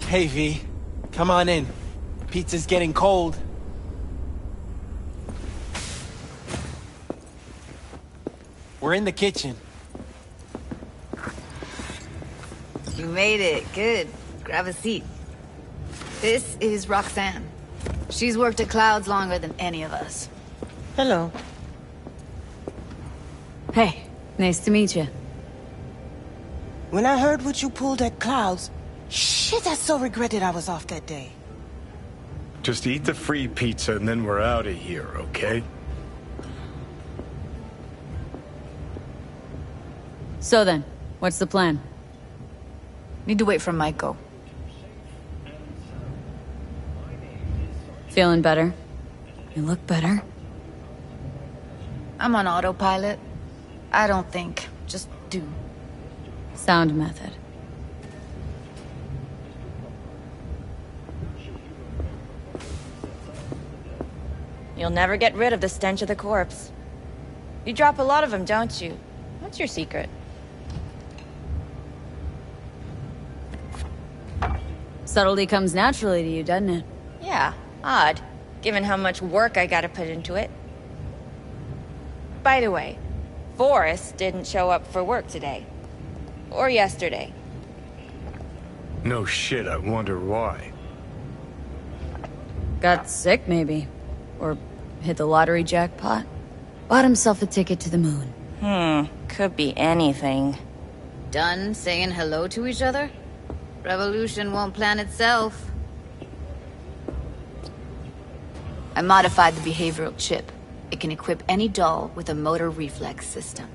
Hey, V. Come on in. Pizza's getting cold. We're in the kitchen. You made it. Good. Grab a seat. This is Roxanne. She's worked at Clouds longer than any of us. Hello. Hey, nice to meet you. When I heard what you pulled at Clouds, shit, I so regretted I was off that day. Just eat the free pizza and then we're out of here, okay? So then, what's the plan? Need to wait for Maiko. Feeling better? You look better. I'm on autopilot. I don't think. Just do. Sound method. You'll never get rid of the stench of the corpse. You drop a lot of them, don't you? What's your secret? Subtlety comes naturally to you, doesn't it? Yeah, odd, given how much work I gotta put into it. By the way, Forrest didn't show up for work today. Or yesterday. No shit, I wonder why. Got sick, maybe. Or hit the lottery jackpot. Bought himself a ticket to the moon. Could be anything. Done saying hello to each other? Revolution won't plan itself. I modified the behavioral chip. It can equip any doll with a motor reflex system.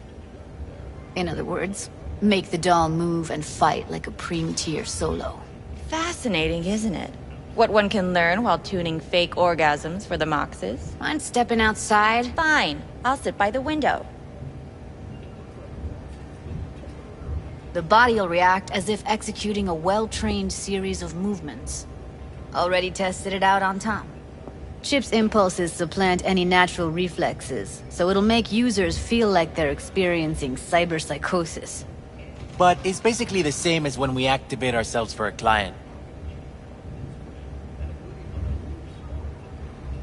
In other words, make the doll move and fight like a Preem-tier solo. Fascinating, isn't it? What one can learn while tuning fake orgasms for the Moxes. Mind stepping outside? Fine, I'll sit by the window. The body will react as if executing a well-trained series of movements. Already tested it out on Tom. Chip's impulses supplant any natural reflexes, so it'll make users feel like they're experiencing cyberpsychosis. But it's basically the same as when we activate ourselves for a client.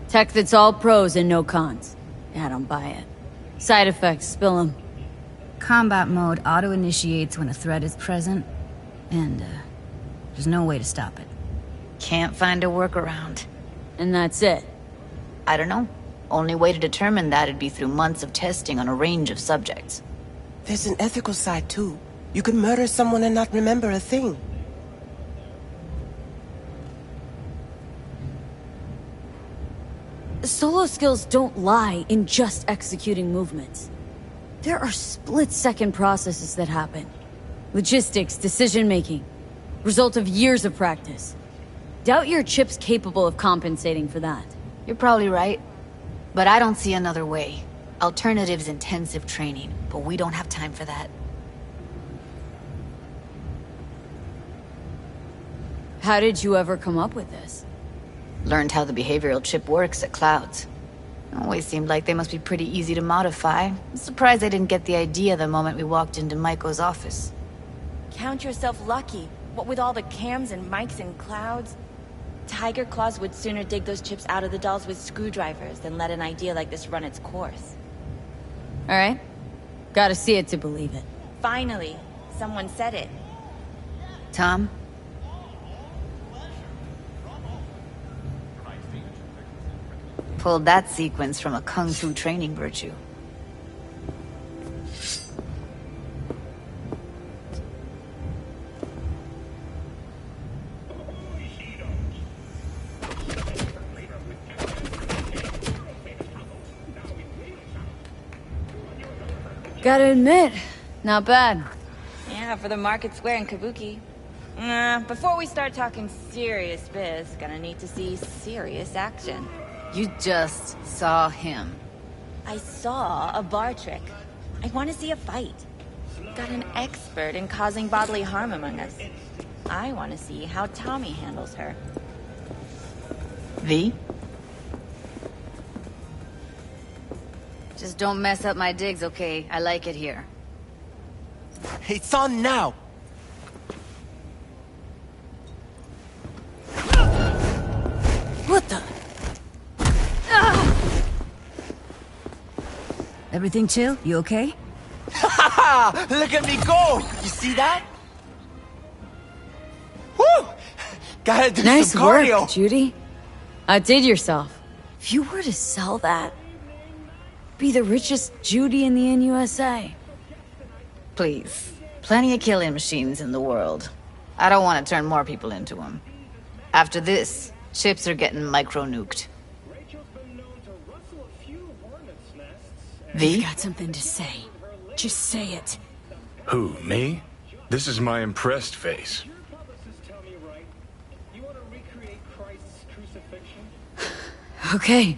Tech that's all pros and no cons. I don't buy it. Side effects, spill them. Combat mode auto-initiates when a threat is present, and there's no way to stop it. Can't find a workaround. And that's it. I don't know. Only way to determine that'd be through months of testing on a range of subjects. There's an ethical side too. You could murder someone and not remember a thing. Solo skills don't lie in just executing movements. There are split-second processes that happen. Logistics, decision-making. Result of years of practice. Doubt your chip's capable of compensating for that. You're probably right. But I don't see another way. Alternative's intensive training, but we don't have time for that. How did you ever come up with this? Learned how the behavioral chip works at Clouds. Always seemed like they must be pretty easy to modify. I'm surprised I didn't get the idea the moment we walked into Maiko's office. Count yourself lucky. What with all the cams and mics and Clouds? Tiger Claws would sooner dig those chips out of the dolls with screwdrivers than let an idea like this run its course. Alright. Gotta see it to believe it. Finally, someone said it. Tom? Pulled that sequence from a kung fu training virtue. Gotta admit, not bad. Yeah, for the market square in Kabuki. Before we start talking serious biz, gonna need to see serious action. You just saw him. I saw a bar trick. I want to see a fight. Got an expert in causing bodily harm among us. I want to see how Tommy handles her. V? Just don't mess up my digs, okay? I like it here. It's on now! What the? Everything chill? You okay? Ha! Look at me go! You see that? Woo! Gotta do Nice some cardio. work, Judy. Outdid yourself. If you were to sell that, be the richest Judy in the NUSA. Please. Plenty of killing machines in the world. I don't want to turn more people into them. After this, chips are getting micro-nuked. You V? got something to say. Just say it. Who, me? This is my impressed face. Okay.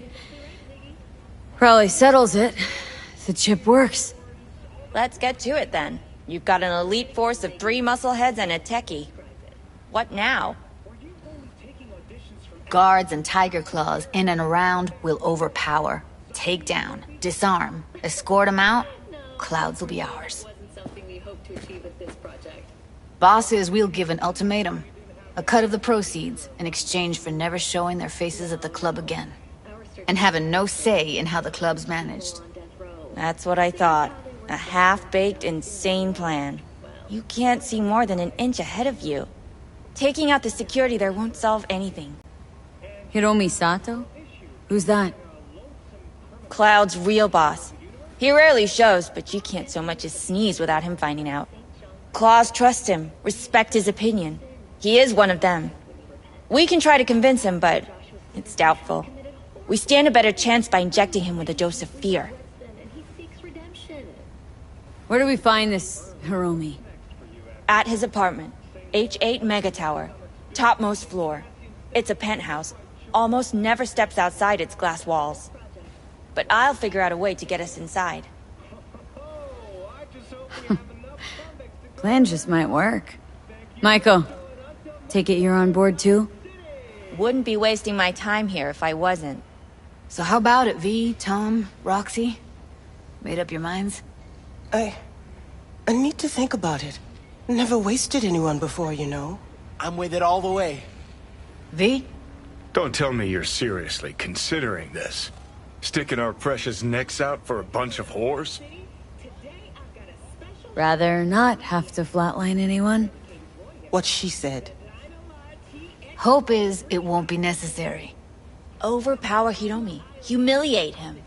Probably settles it. The chip works. Let's get to it then. You've got an elite force of 3 muscleheads and a techie. What now? Guards and tiger claws in and around will overpower. Take down, disarm, escort them out. Clouds will be ours. Boss says we'll give an ultimatum. A cut of the proceeds in exchange for never showing their faces at the club again. And having no say in how the club's managed. That's what I thought. A half-baked, insane plan. You can't see more than an inch ahead of you. Taking out the security there won't solve anything. Hiromi Sato? Who's that? Cloud's real boss. He rarely shows, but you can't so much as sneeze without him finding out. Claws trust him, respect his opinion. He is one of them. We can try to convince him, but it's doubtful. We stand a better chance by injecting him with a dose of fear. Where do we find this Hiromi? At his apartment. H8 Mega Tower. Topmost floor. It's a penthouse. Almost never steps outside its glass walls. But I'll figure out a way to get us inside. Plan just might work. Michael, take it you're on board too? Wouldn't be wasting my time here if I wasn't. So how about it, V, Tom, Roxy? Made up your minds? I need to think about it. Never wasted anyone before, you know. I'm with it all the way. V? Don't tell me you're seriously considering this. Sticking our precious necks out for a bunch of whores? Rather not have to flatline anyone. What she said. Hope is it won't be necessary. Overpower Hiromi. Humiliate him.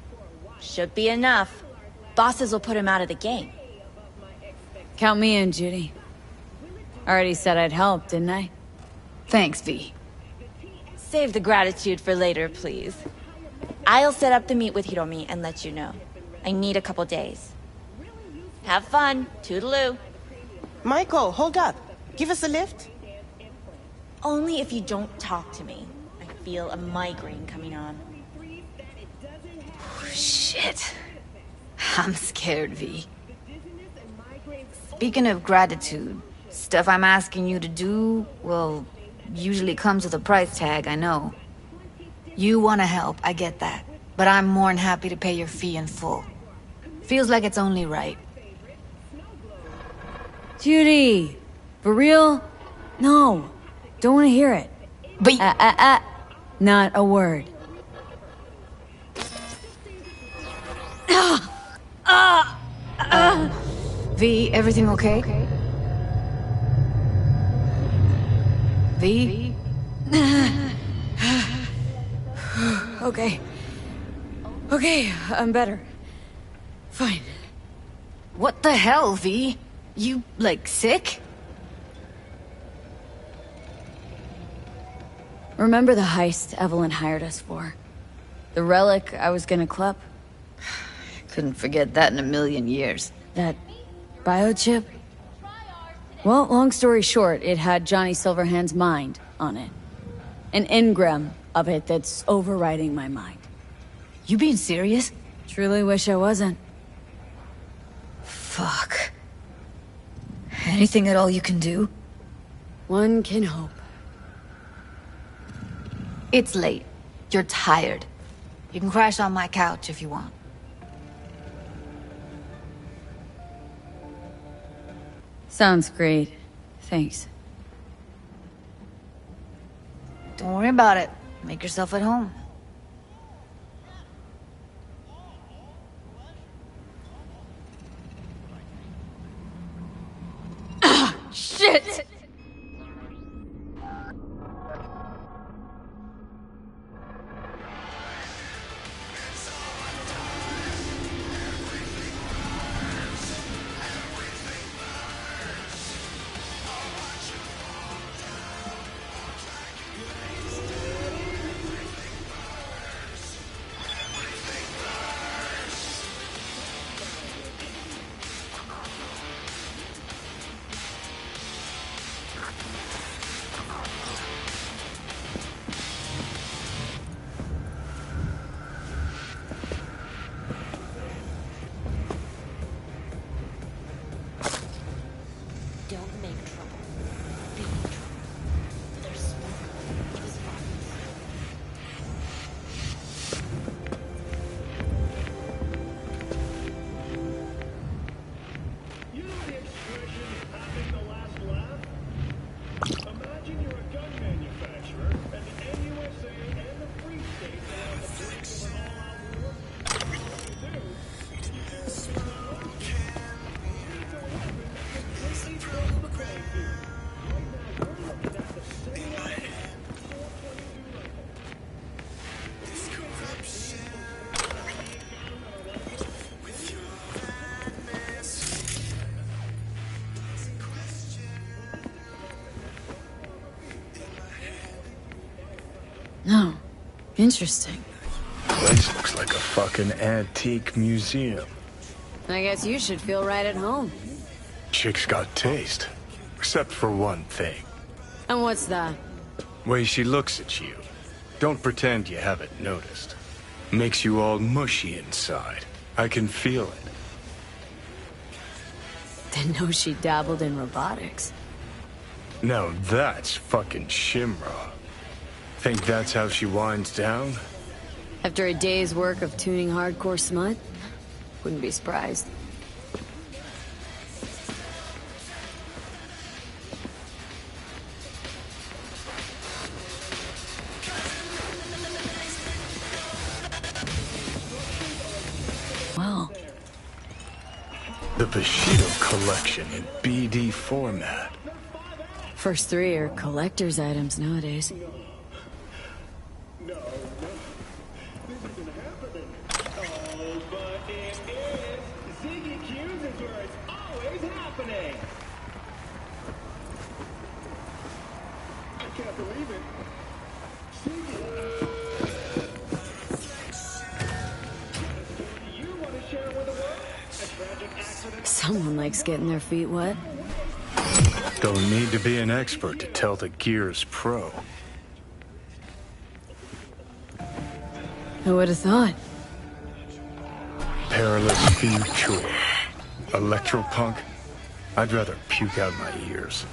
Should be enough. Bosses will put him out of the game. Count me in, Judy. Already said I'd help, didn't I? Thanks, V. Save the gratitude for later, please. I'll set up the meet with Hiromi and let you know. I need a couple days. Have fun. Toodaloo. Michael, hold up. Give us a lift. Only if you don't talk to me. I feel a migraine coming on. Shit. I'm scared, V. Speaking of gratitude, stuff I'm asking you to do, well, usually comes with a price tag, I know. You want to help, I get that. But I'm more than happy to pay your fee in full. Feels like it's only right. Judy! For real? No. Don't want to hear it. But Not a word. V, everything okay? V? Okay. Okay, I'm better. Fine. What the hell, V? You, like, sick? Remember the heist Evelyn hired us for? The relic I was gonna clip? Couldn't forget that in a million years. That biochip? Well, long story short, it had Johnny Silverhand's mind on it. An engram of it that's overriding my mind. You being serious? Truly wish I wasn't. Fuck. Anything at all you can do? One can hope. It's late. You're tired. You can crash on my couch if you want. Sounds great. Thanks. Don't worry about it. Make yourself at home. Shit! Don't make trouble. Be in trouble. There's smoke. Just follow. You know the expression, having the last laugh? Imagine you're a gun manufacturer, and the NUSA and the Free States are on the brink of an all-out war. What do? You just needs a weapon that completely flips the playing field. Right now, we're looking at the same 422 rifle. No. Interesting. Place looks like a fucking antique museum. I guess you should feel right at home. Chick's got taste. Except for one thing. And what's that? Way she looks at you. Don't pretend you haven't noticed. Makes you all mushy inside. I can feel it. Didn't know she dabbled in robotics. Now that's fucking Shimra. Think that's how she winds down? After a day's work of tuning hardcore smut? Wouldn't be surprised. Well, The Bushido collection in BD format. first three are collector's items nowadays. No, this isn't happening. Oh, but it is. Ziggy Q's is where it's always happening. I can't believe it. Ziggy. Do you want to share with the world a tragic accident? Someone likes getting their feet wet. Don't need to be an expert to tell the Gears pro. Who would have thought? Perilous future. Electropunk? I'd rather puke out my ears.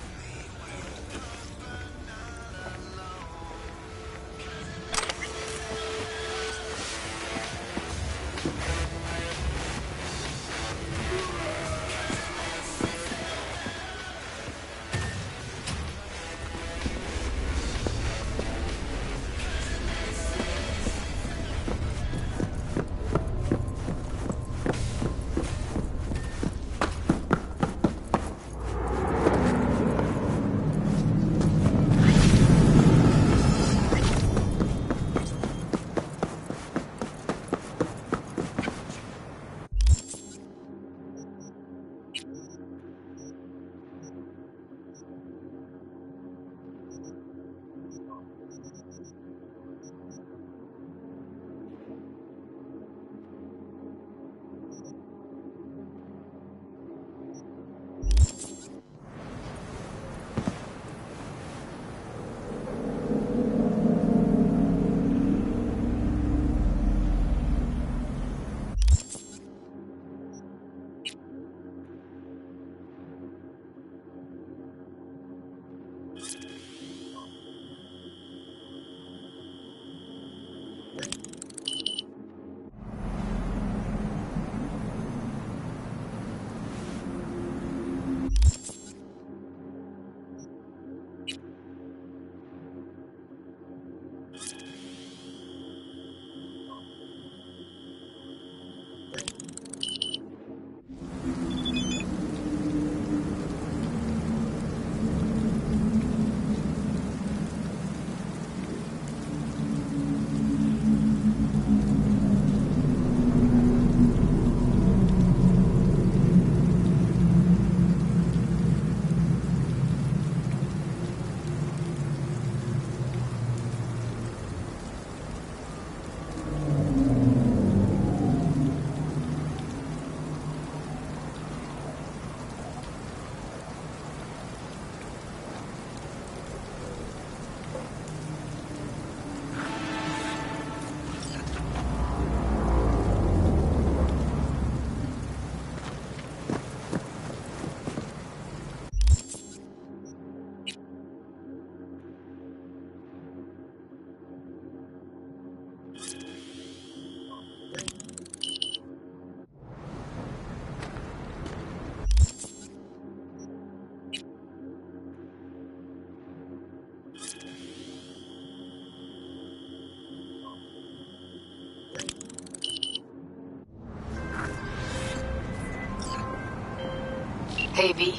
Hey, V.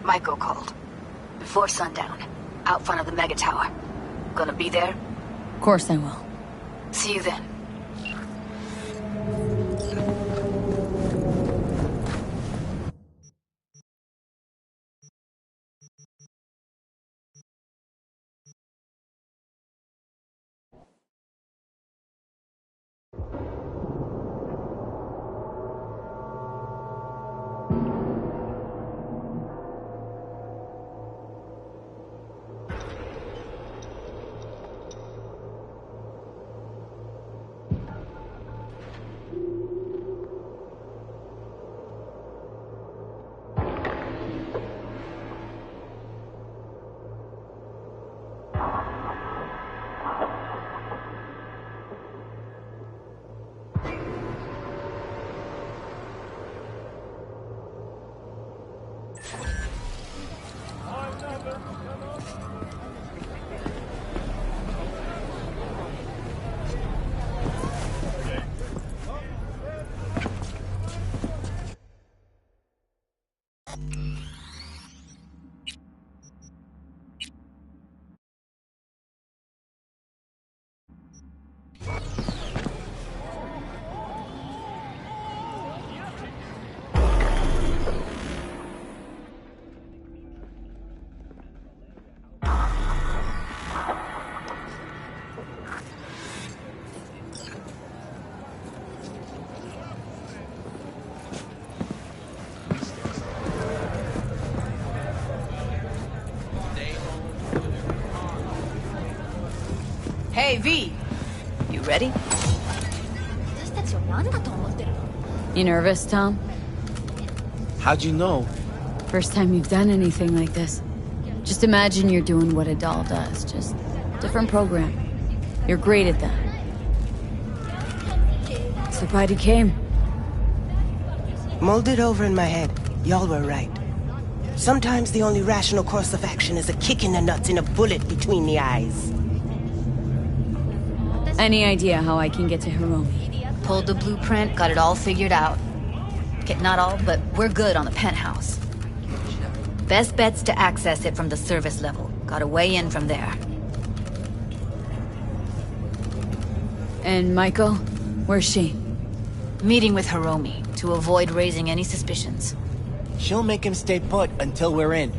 Michael called. Before sundown. Out front of the Mega Tower. Gonna be there? Of course I will. See you then. Hey, V. You ready? You nervous, Tom? How'd you know? First time you've done anything like this. Just imagine you're doing what a doll does, just different program. You're great at that. So glad you came. Mulled it over in my head. Y'all were right. Sometimes the only rational course of action is a kick in the nuts and a bullet between the eyes. Any idea how I can get to Hiromi? Pulled the blueprint, got it all figured out. Okay, not all, but we're good on the penthouse. Best bet's to access it from the service level. Got a way in from there. And Michael? Where's she? Meeting with Hiromi, to avoid raising any suspicions. She'll make him stay put until we're in.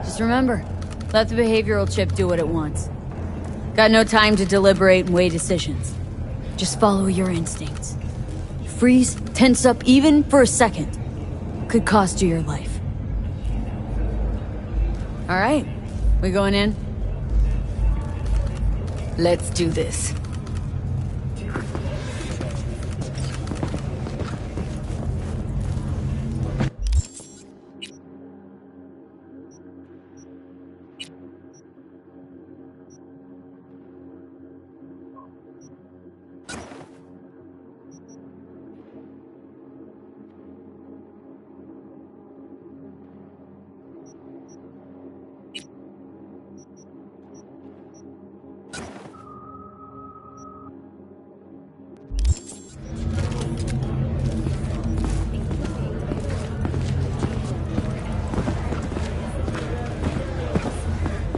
Just remember, let the behavioral chip do what it wants. Got no time to deliberate and weigh decisions. Just follow your instincts. Freeze, tense up even for a second. Could cost you your life. All right, we going in? Let's do this.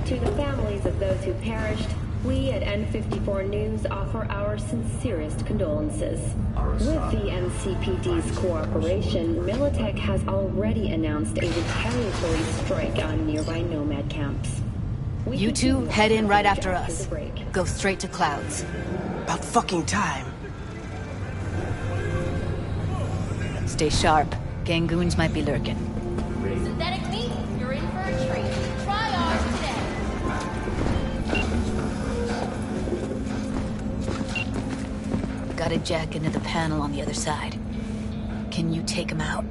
To the families of those who perished, we at N54 News offer our sincerest condolences. With the NCPD's cooperation, Militech has already announced a retaliatory strike on nearby nomad camps. You two head in right after us. Go straight to Clouds. About fucking time. Stay sharp. Gangoons might be lurking. Synthetic meat, you're in for a treat. Try ours today. Got a jack into the panel on the other side. Can you take him out?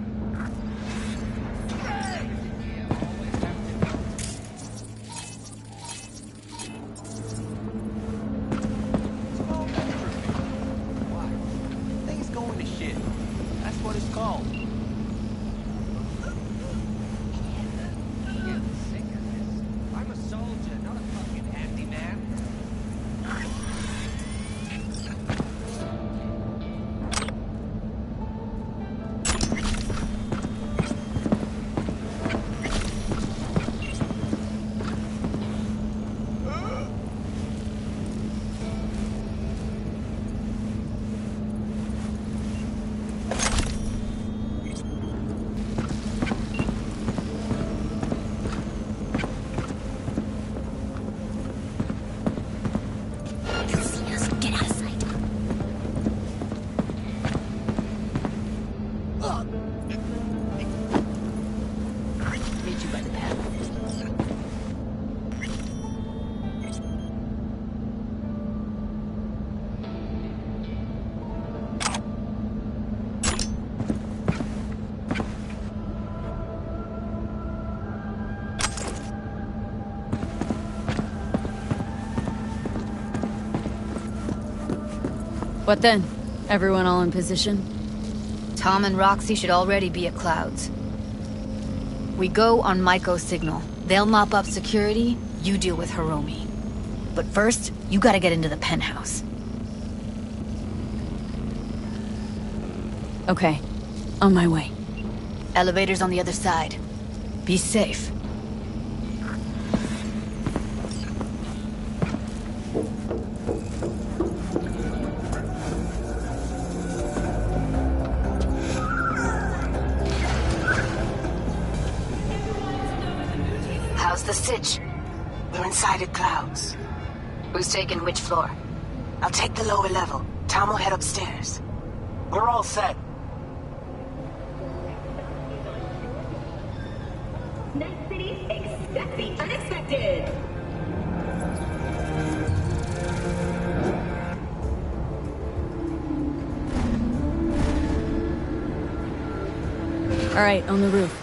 Things going to shit. That's what it's called. I'm a soldier, not a fucking handyman. What then? Everyone all in position? Tom and Roxy should already be at Clouds. We go on Maiko's signal. They'll mop up security, you deal with Hiromi. But first, you gotta get into the penthouse. Okay. On my way. Elevator's on the other side. Be safe. How's the sitch? We're inside at Clouds. Who's taking which floor? I'll take the lower level. Tom will head upstairs. We're all set. Night City, expect the unexpected. All right, on the roof.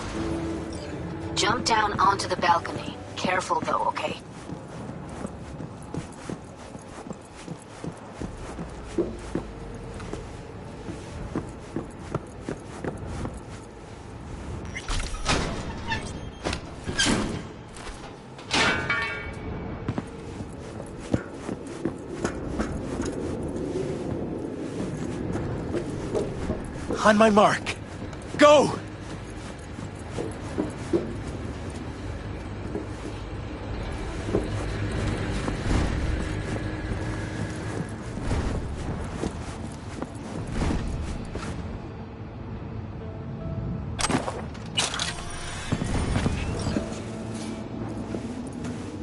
Jump down onto the balcony. Careful though, okay? On my mark. Go!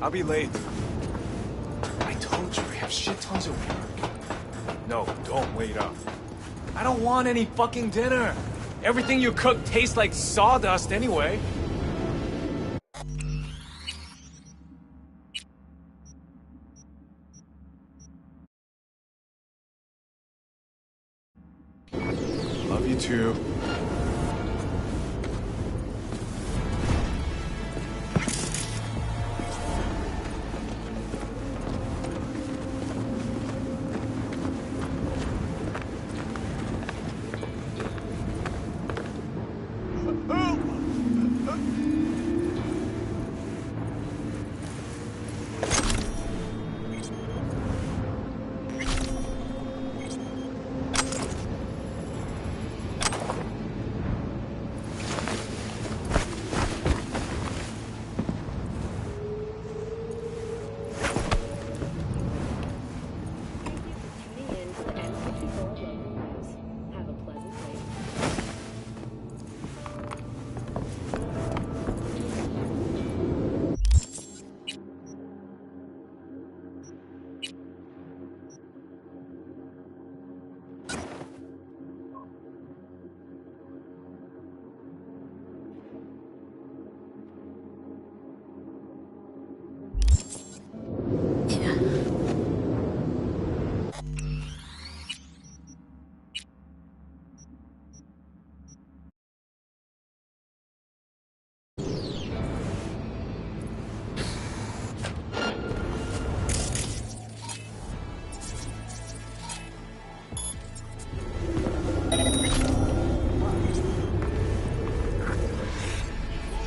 I'll be late. I told you, we have shit tons of work. No, don't wait up. I don't want any fucking dinner. Everything you cook tastes like sawdust anyway. Love you too. Tuning in to the N64 Local News. Have a pleasant day.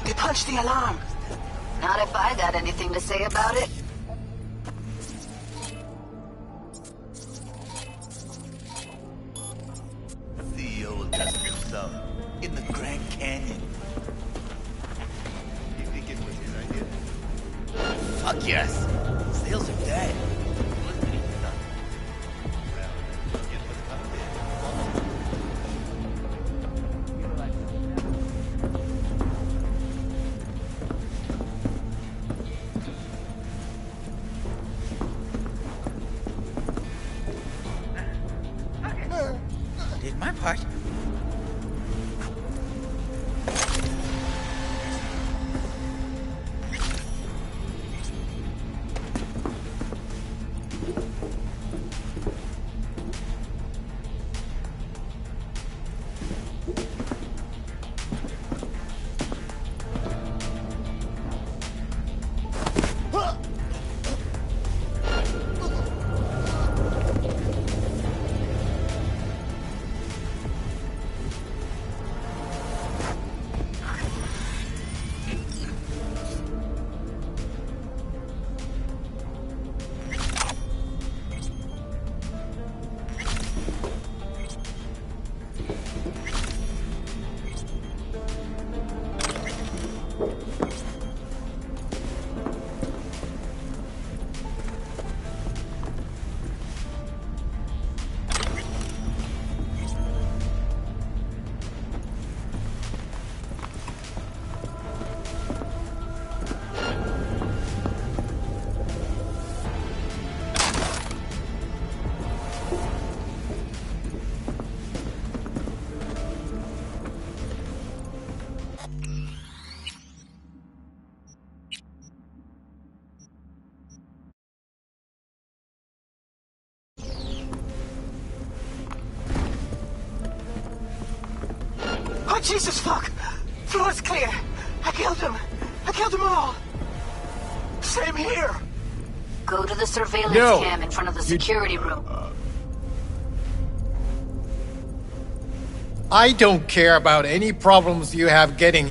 They punched the alarm. Not if I got anything to say about it. CEO will test himself in the Grand Canyon. You think it was his idea? Fuck yes. Sales are dead. Did my part. Oh, Jesus, fuck! Floor's clear. I killed him. I killed them all. Same here. Go to the surveillance No. cam in front of the security room. I don't care about any problems you have getting.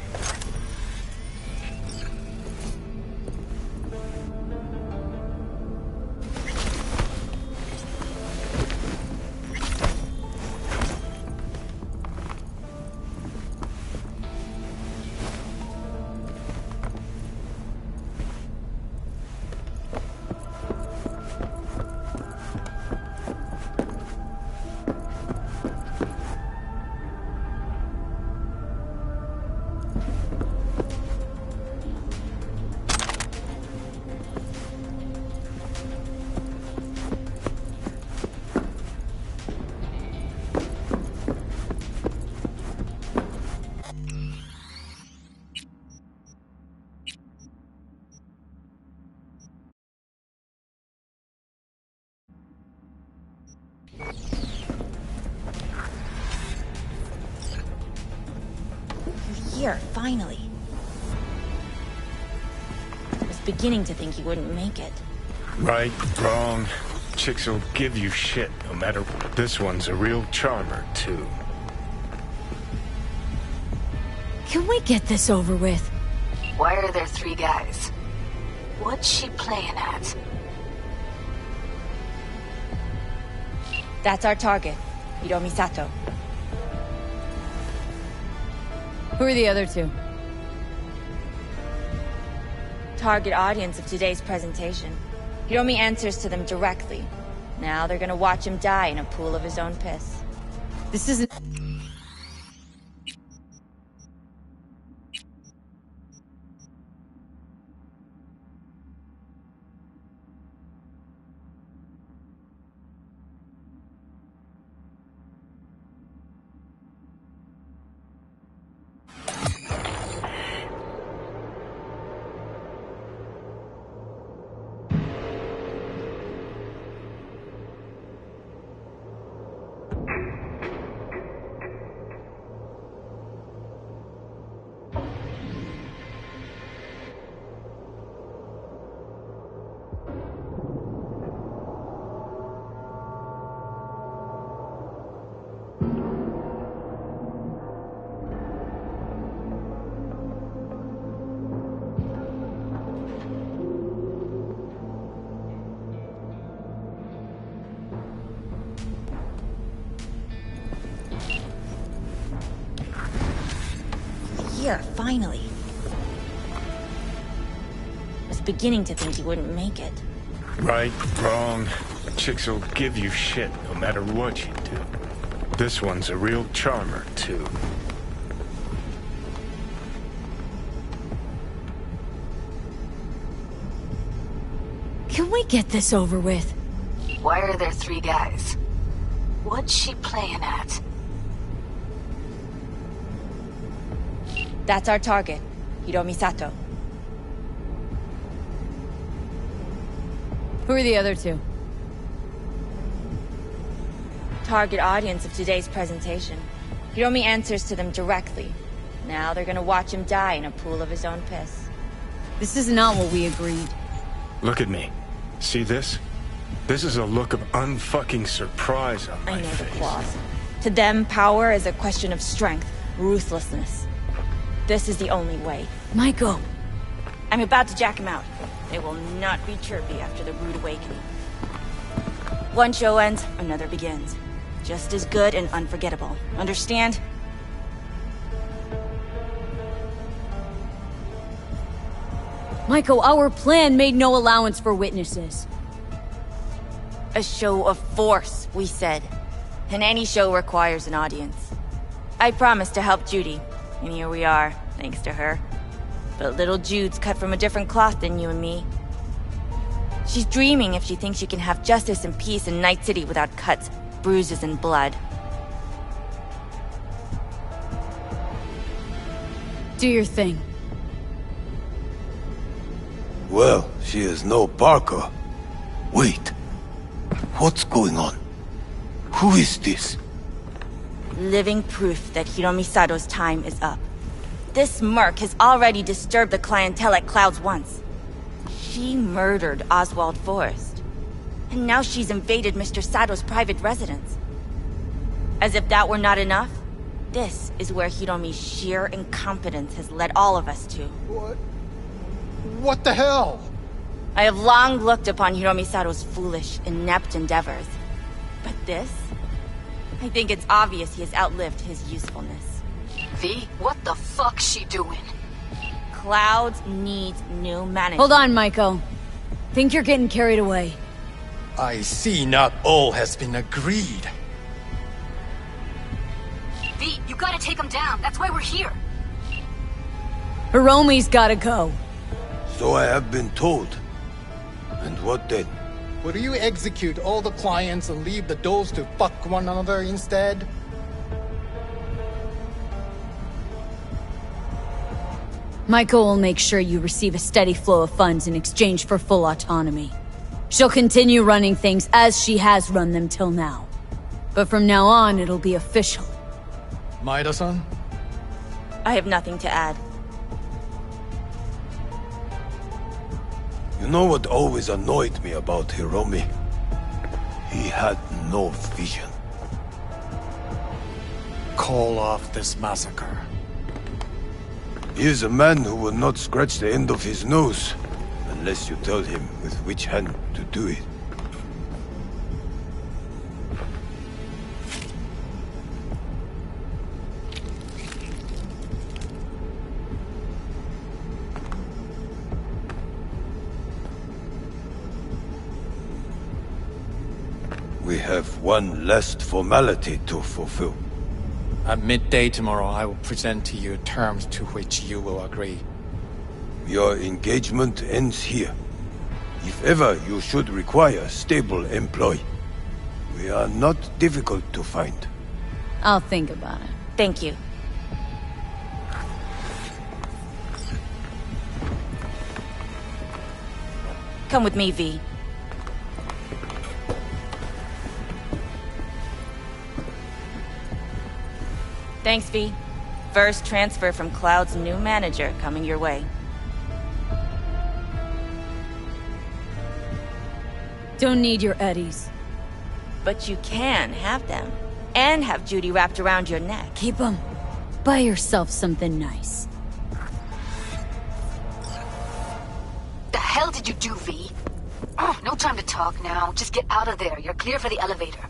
Here, finally. I was beginning to think you wouldn't make it. Right, wrong. Chicks will give you shit no matter what. This one's a real charmer, too. Can we get this over with? Why are there 3 guys? What's she playing at? That's our target, Hiromi Sato. Who are the other 2? Target audience of today's presentation. Hiromi answers to them directly. Now they're gonna watch him die in a pool of his own piss. This isn't... Here, finally. I was beginning to think you wouldn't make it. Right, wrong. Chicks will give you shit no matter what you do. This one's a real charmer, too. Can we get this over with? Why are there 3 guys? What's she playing at? That's our target, Hiromi Sato. Who are the other 2? Target audience of today's presentation. Hiromi answers to them directly. Now they're gonna watch him die in a pool of his own piss. This is not what we agreed. Look at me. See this? This is a look of unfucking surprise on my I know the face. claws. To them, power is a question of strength, ruthlessness. This is the only way. Maiko. I'm about to jack him out. They will not be chirpy after the rude awakening. One show ends, another begins. Just as good and unforgettable. Understand? Maiko, our plan made no allowance for witnesses. A show of force, we said. And any show requires an audience. I promised to help Judy, and here we are, thanks to her. But little Jude's cut from a different cloth than you and me. She's dreaming if she thinks she can have justice and peace in Night City without cuts, bruises, and blood. Do your thing. Well, she is no Parker. Wait. What's going on? Who is this? Living proof that Hiromi Sato's time is up. This merc has already disturbed the clientele at Clouds once. She murdered Oswald Forrest. And now she's invaded Mr. Sato's private residence. As if that were not enough, this is where Hiromi's sheer incompetence has led all of us to. What the hell? I have long looked upon Hiromi Sato's foolish, inept endeavors. But this? I think it's obvious he has outlived his usefulness. V, what the fuck's she doing? Clouds needs new management. Hold on, Maiko. Think you're getting carried away. I see not all has been agreed. V, you gotta take him down. That's why we're here. Hiromi's gotta go. So I have been told. And what then? Will you execute all the clients and leave the dolls to fuck one another instead? Maiko will make sure you receive a steady flow of funds in exchange for full autonomy. She'll continue running things as she has run them till now. But from now on, it'll be official. Maeda-san? I have nothing to add. You know what always annoyed me about Hiromi? He had no vision. Call off this massacre. He is a man who will not scratch the end of his nose, unless you tell him with which hand to do it. We have one last formality to fulfill. At midday tomorrow, I will present to you terms to which you will agree. Your engagement ends here. If ever you should require a stable employee, we are not difficult to find. I'll think about it. Thank you. Come with me, V. Thanks, V. First transfer from Cloud's new manager coming your way. Don't need your eddies. But you can have them. And have Judy wrapped around your neck. Keep them. Buy yourself something nice. The hell did you do, V? Oh, no time to talk now. Just get out of there. You're clear for the elevator.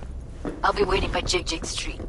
I'll be waiting by Jig Street.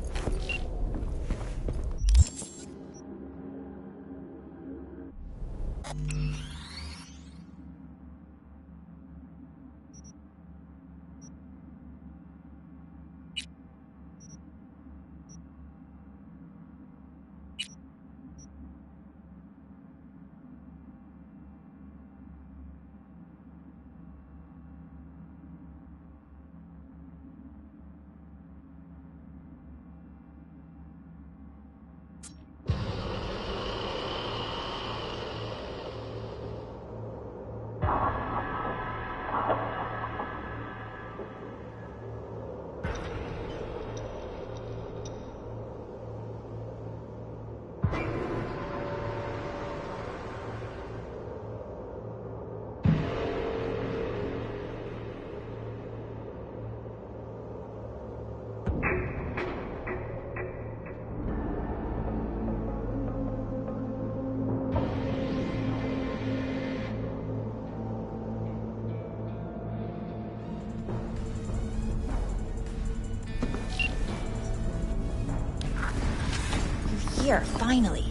Here, finally.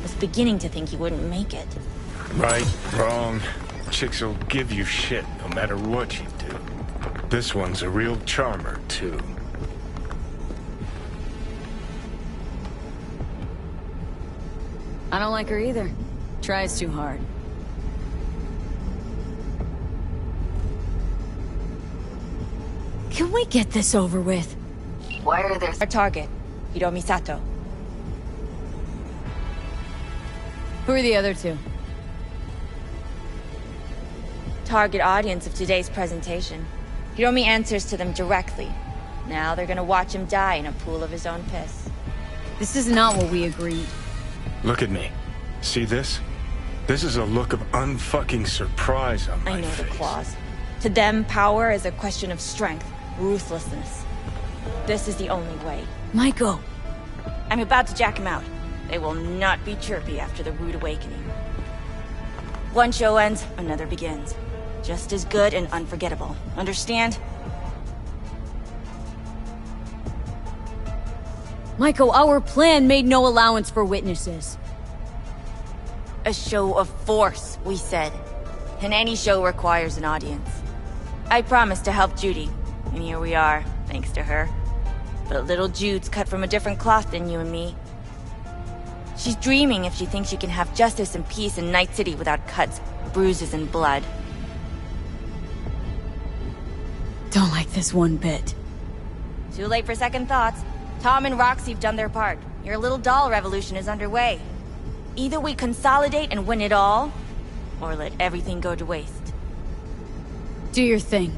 Was beginning to think you wouldn't make it. Right, wrong. Chicks will give you shit no matter what you do. This one's a real charmer, too. I don't like her either. Tries too hard. Can we get this over with? Why are there... Our target, Hiromi Sato. Who are the other two? Target audience of today's presentation. Hiromi answers to them directly. Now they're gonna watch him die in a pool of his own piss. This is not what we agreed. Look at me. See this? This is a look of unfucking surprise on my I know face. the claws. To them, power is a question of strength, ruthlessness. This is the only way. Maiko! I'm about to jack him out. They will not be chirpy after the rude awakening. One show ends, another begins. Just as good and unforgettable. Understand? Maiko, our plan made no allowance for witnesses. A show of force, we said. And any show requires an audience. I promised to help Judy, and here we are, thanks to her. But little Jude's cut from a different cloth than you and me. She's dreaming if she thinks she can have justice and peace in Night City without cuts, bruises, and blood. Don't like this one bit. Too late for second thoughts. Tom and Roxy've done their part. Your little doll revolution is underway. Either we consolidate and win it all, or let everything go to waste. Do your thing.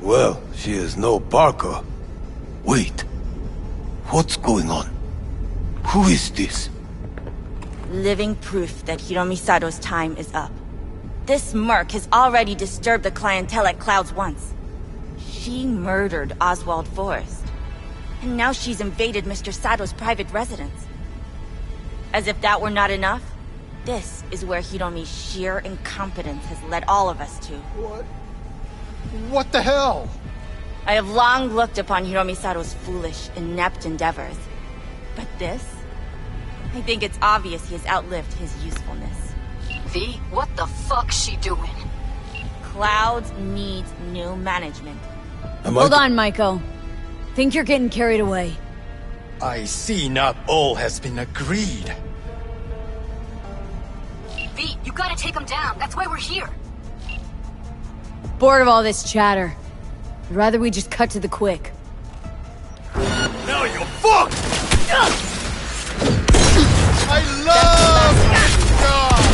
Well, she is no Parker. Wait. What's going on? Who is this? Living proof that Hiromi Sato's time is up. This merc has already disturbed the clientele at Clouds once. She murdered Oswald Forrest. And now she's invaded Mr. Sato's private residence. As if that were not enough, this is where Hiromi's sheer incompetence has led all of us to. What the hell? I have long looked upon Hiromi Sato's foolish, inept endeavors. But this? I think it's obvious he has outlived his usefulness. V, what the fuck's she doing? Clouds needs new management. Hold on, Maiko. Think you're getting carried away. I see not all has been agreed. V, you gotta take him down. That's why we're here. Bored of all this chatter. I'd rather we just cut to the quick. Now you're fucked! I love God!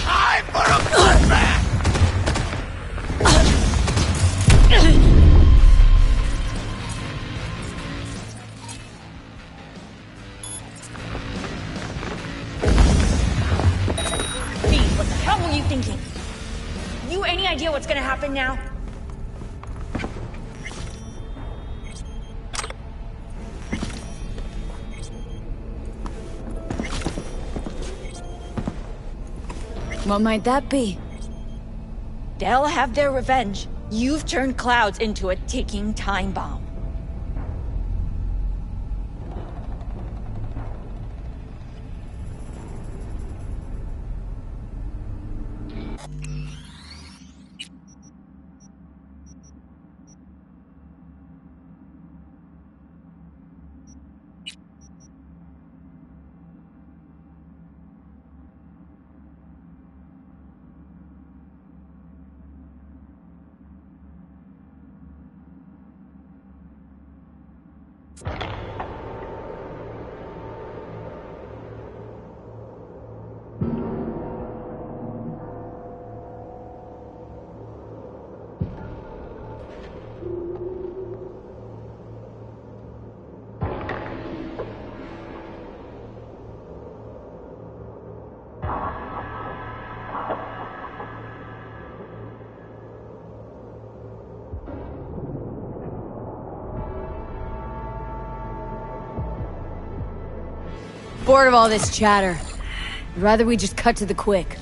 Time for a bloodbath! What the hell were you thinking? You any idea what's gonna happen now? What might that be? They'll have their revenge. You've turned Clouds into a ticking time bomb. Bored of all this chatter. I'd rather we just cut to the quick.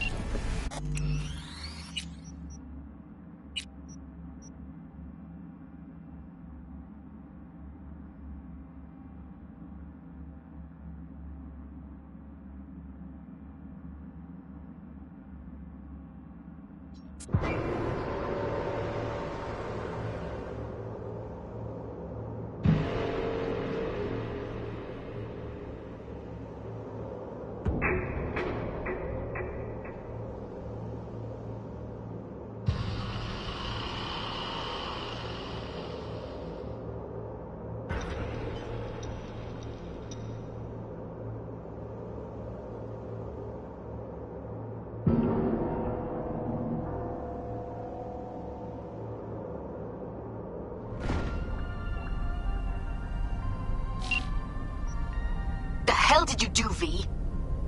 hell did you do, V?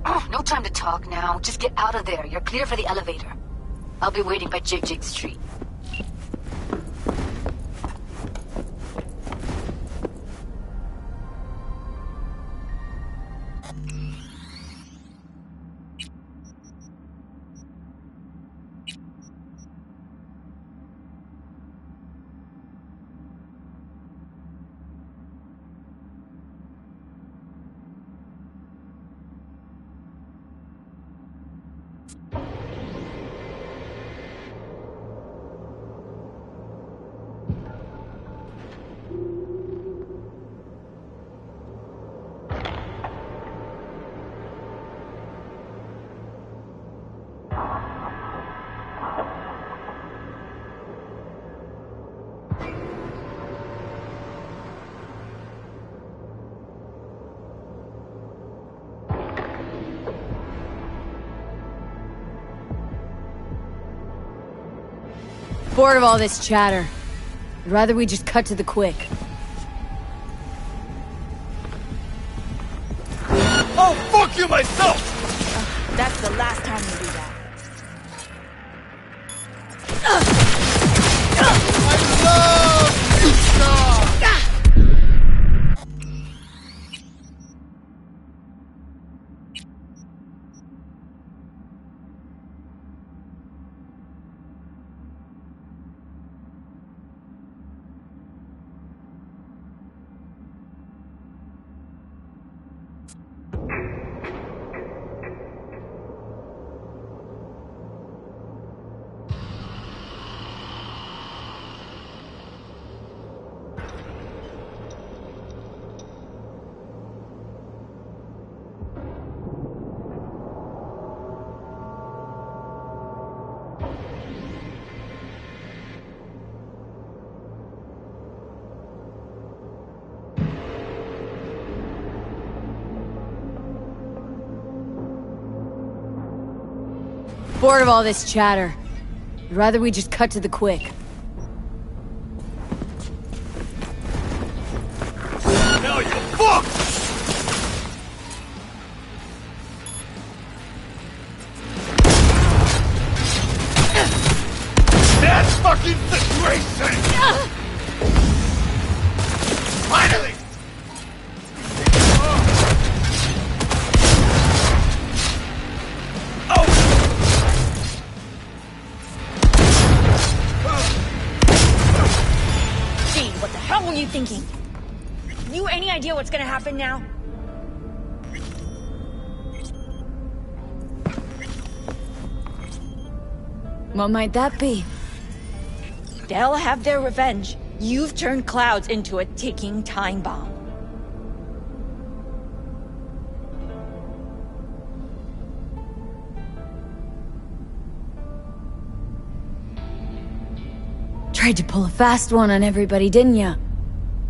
Oh, no time to talk now. Just get out of there. You're clear for the elevator. I'll be waiting by Jig Street. Bored of all this chatter. I'd rather we just cut to the quick. Oh, fuck you myself! That's the last time you do that. I love you, Shaw! Bored of all this chatter. I'd rather we just cut to the quick. Now you fuck! That's fucking situation! Finally! What were you thinking? You any idea what's gonna happen now? What might that be? They'll have their revenge. You've turned Clouds into a ticking time bomb. Tried to pull a fast one on everybody, didn't ya?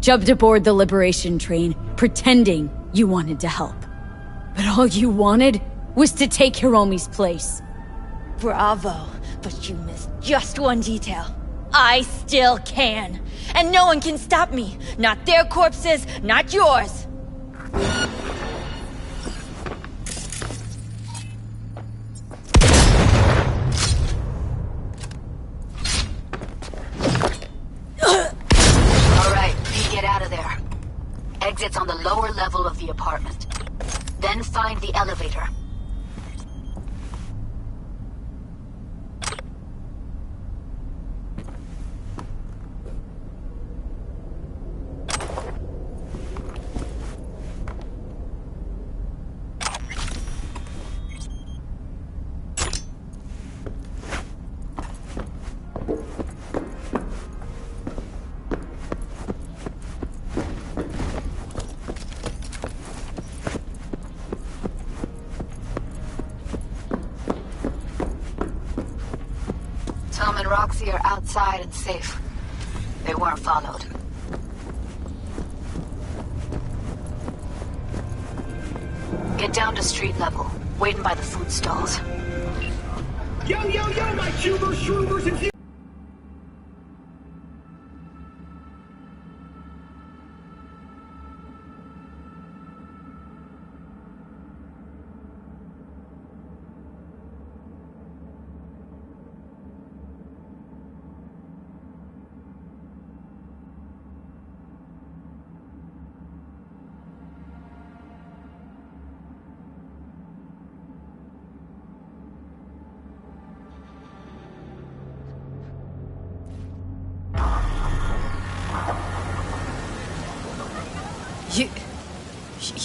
Jumped aboard the Liberation train, pretending you wanted to help. But all you wanted was to take Hiromi's place. Bravo, but you missed just one detail. I still can. And no one can stop me. Not their corpses, not yours. Exits on the lower level of the apartment. Then find the elevator. Tom and Roxy are outside and safe. They weren't followed. Get down to street level, waiting by the food stalls. Yo, my tubers, shroomers, and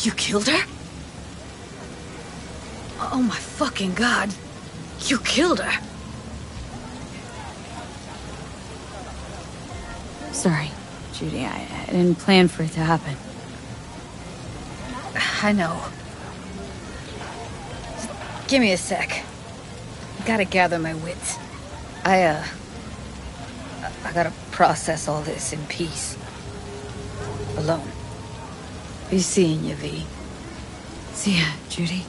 You killed her? Oh my fucking god. You killed her. Sorry, Judy. I didn't plan for it to happen. I know. Just give me a sec. Gotta gather my wits. I gotta process all this in peace. Alone. Be seeing you, V. See ya, Judy.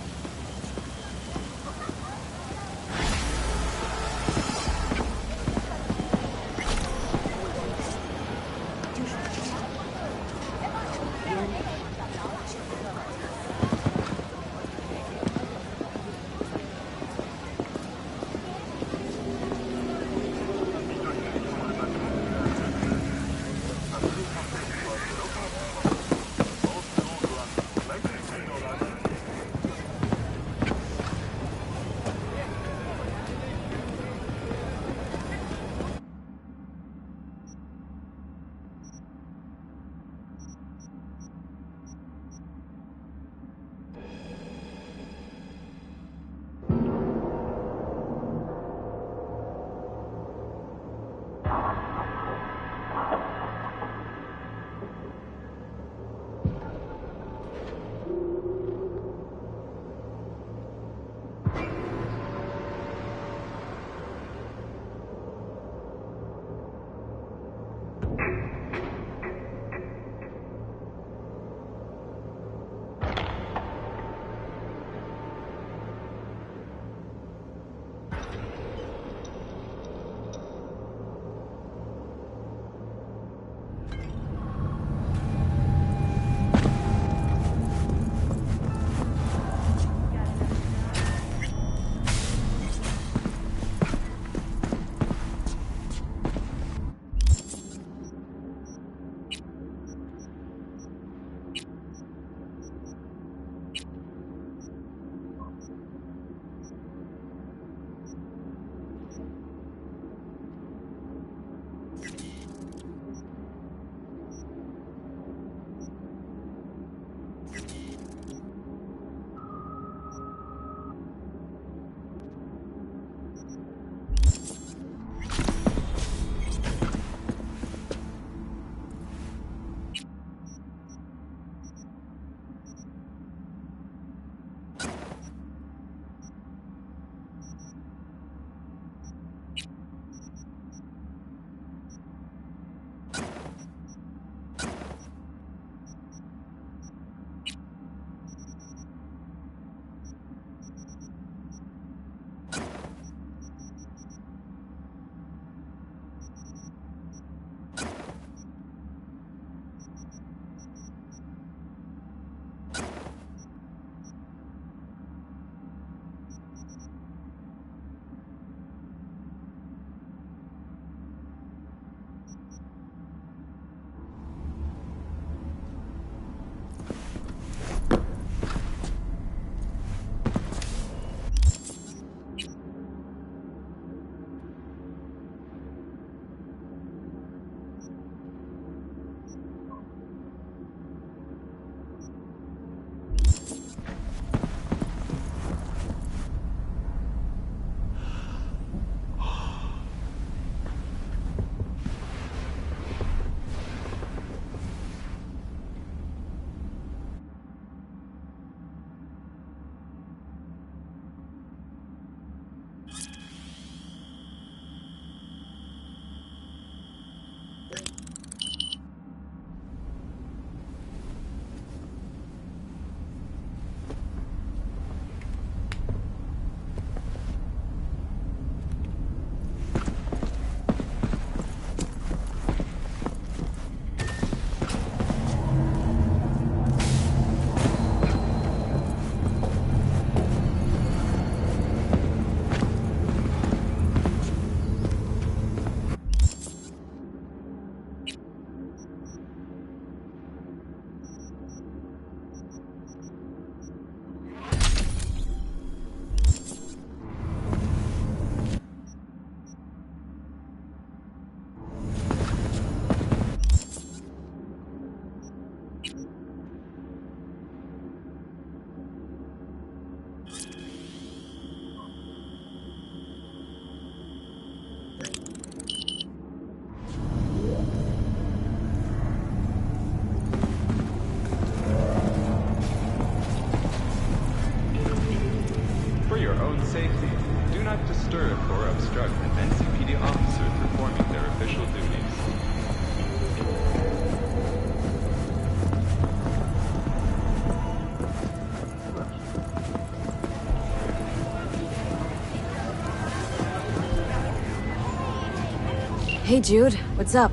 safety, do not disturb or obstruct an NCPD officer performing their official duties. Hey, Jude. What's up?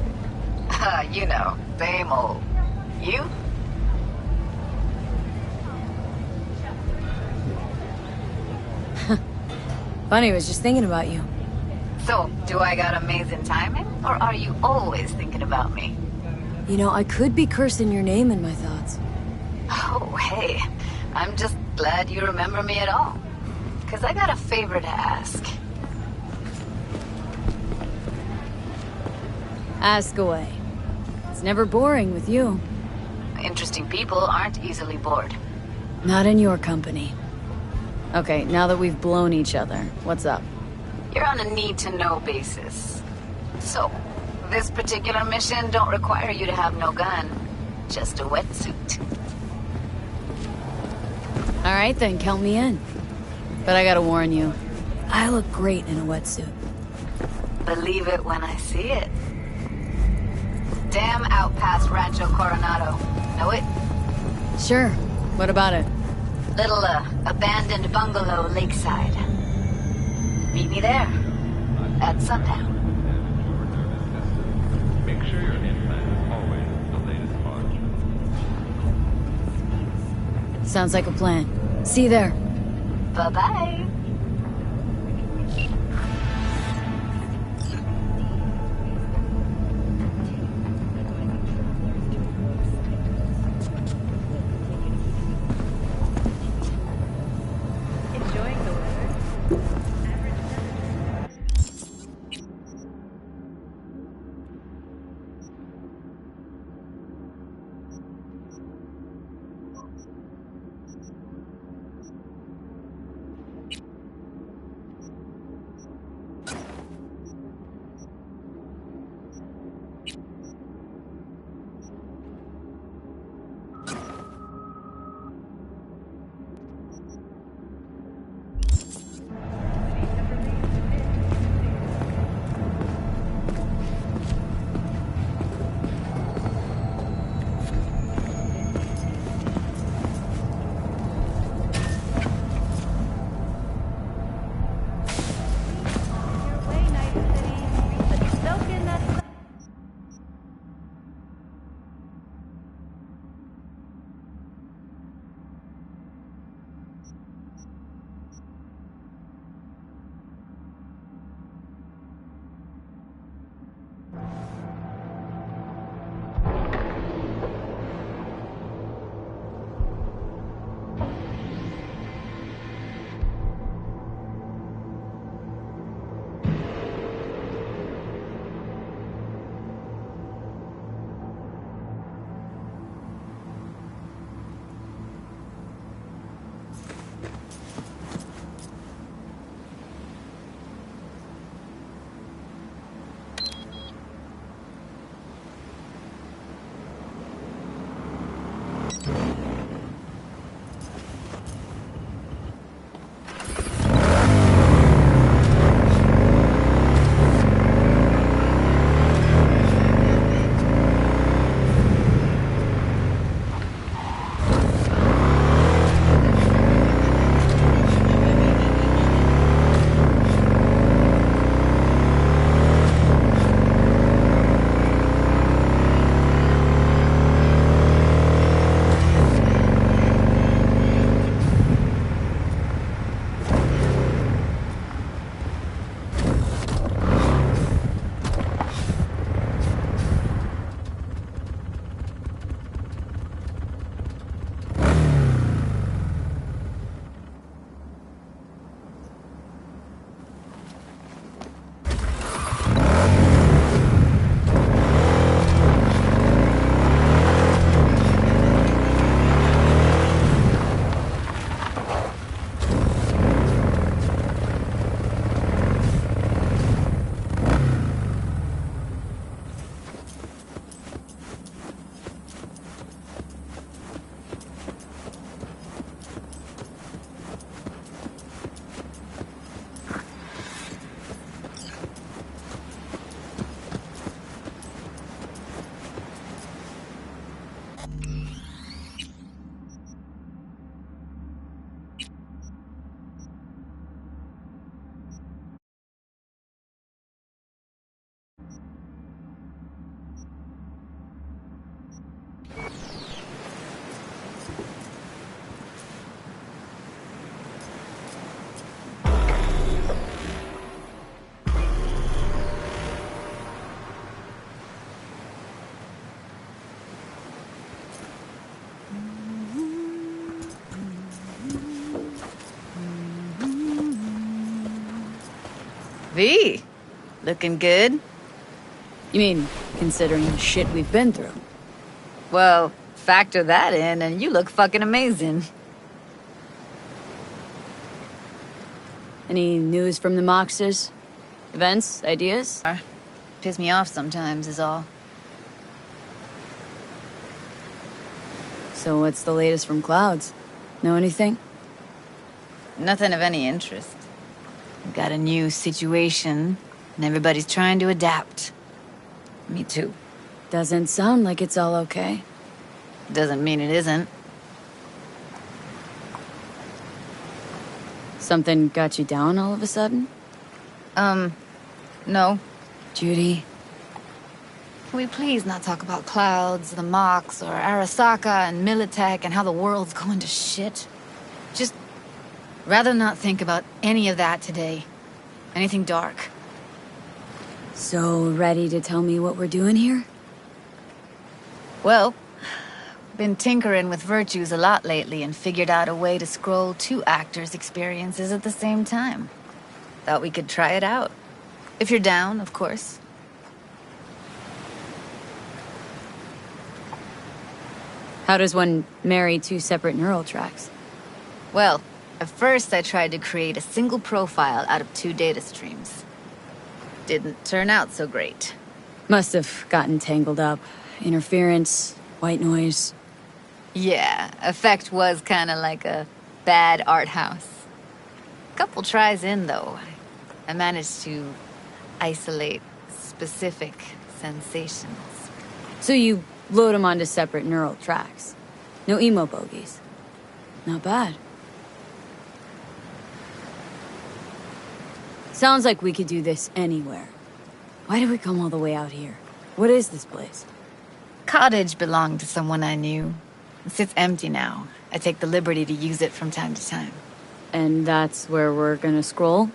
You know, same old. You? Funny, I was just thinking about you. So, do I got amazing timing? Or are you always thinking about me? You know, I could be cursing your name in my thoughts. Oh, hey. I'm just glad you remember me at all. 'Cause I got a favor to ask. Ask away. It's never boring with you. Interesting people aren't easily bored. Not in your company. Okay, now that we've blown each other, what's up? You're on a need-to-know basis. So, this particular mission don't require you to have no gun. Just a wetsuit. Alright then, count me in. But I gotta warn you, I look great in a wetsuit. Believe it when I see it. Dam out past Rancho Coronado. Know it? Sure. What about it? Little, abandoned bungalow lakeside. Meet me there. At sundown. Make sure your implant is always the latest model. Sounds like a plan. See you there. Bye-bye. V, looking good? You mean, considering the shit we've been through? Well, factor that in and you look fucking amazing. Any news from the Moxers? Events? Ideas? Piss me off sometimes is all. So what's the latest from Clouds? Know anything? Nothing of any interest. We've got a new situation, and everybody's trying to adapt. Me too. Doesn't sound like it's all okay. Doesn't mean it isn't. Something got you down all of a sudden? No. Judy? Can we please not talk about Clouds, the Mox, or Arasaka and Militech and how the world's going to shit? Just rather not think about any of that today. Anything dark. So, ready to tell me what we're doing here? Well, been tinkering with virtues a lot lately and figured out a way to scroll 2 actors' experiences at the same time. Thought we could try it out. If you're down, of course. How does one marry 2 separate neural tracks? Well, at first I tried to create a single profile out of 2 data streams. Didn't turn out so great. Must have gotten tangled up. Interference, white noise. Yeah, effect was kinda like a bad art house. Couple tries in, though, I managed to isolate specific sensations. So you load them onto separate neural tracks. No emo bogies. Not bad. Sounds like we could do this anywhere. Why did we come all the way out here? What is this place? Cottage belonged to someone I knew. It sits empty now. I take the liberty to use it from time to time. And that's where we're gonna scroll?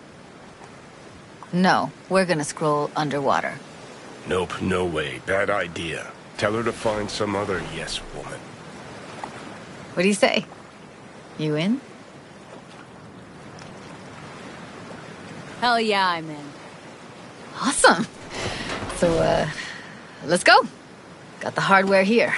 No, we're gonna scroll underwater. Nope, no way. Bad idea. Tell her to find some other yes woman. What do you say? You in? Hell yeah, I'm in. Awesome. So, let's go. Got the hardware here.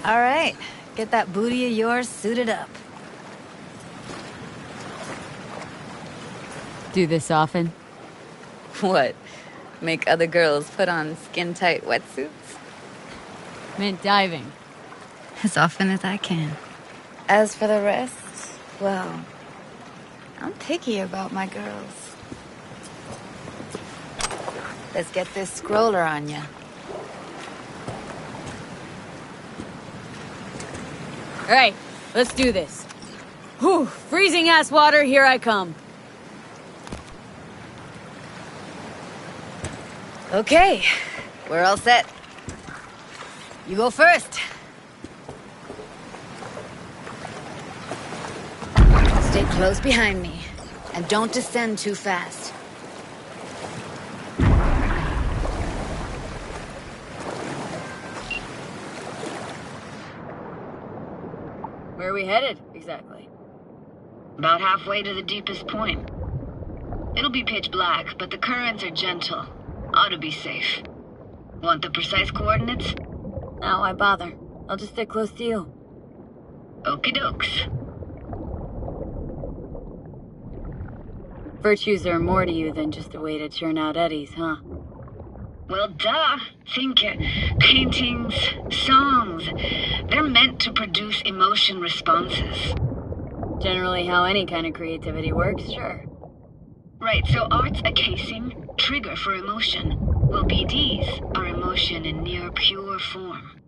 All right, get that booty of yours suited up. Do this often? What? Make other girls put on skin-tight wetsuits? Meant diving. As often as I can. As for the rest, well, I'm picky about my girls. Let's get this scroller on ya. All right, let's do this. Whew, freezing ass water, here I come. Okay, we're all set. You go first. Stay close behind me, and don't descend too fast. Where are we headed, exactly? About halfway to the deepest point. It'll be pitch black, but the currents are gentle. Ought to be safe. Want the precise coordinates? No, why bother? I'll just stay close to you. Okie dokes. Virtues are more to you than just a way to churn out eddies, huh? Well, duh. Think paintings, songs. They're meant to produce emotion responses. Generally how any kind of creativity works, sure. Right, so art's a casing, trigger for emotion. Well, BDs are emotion in near pure form.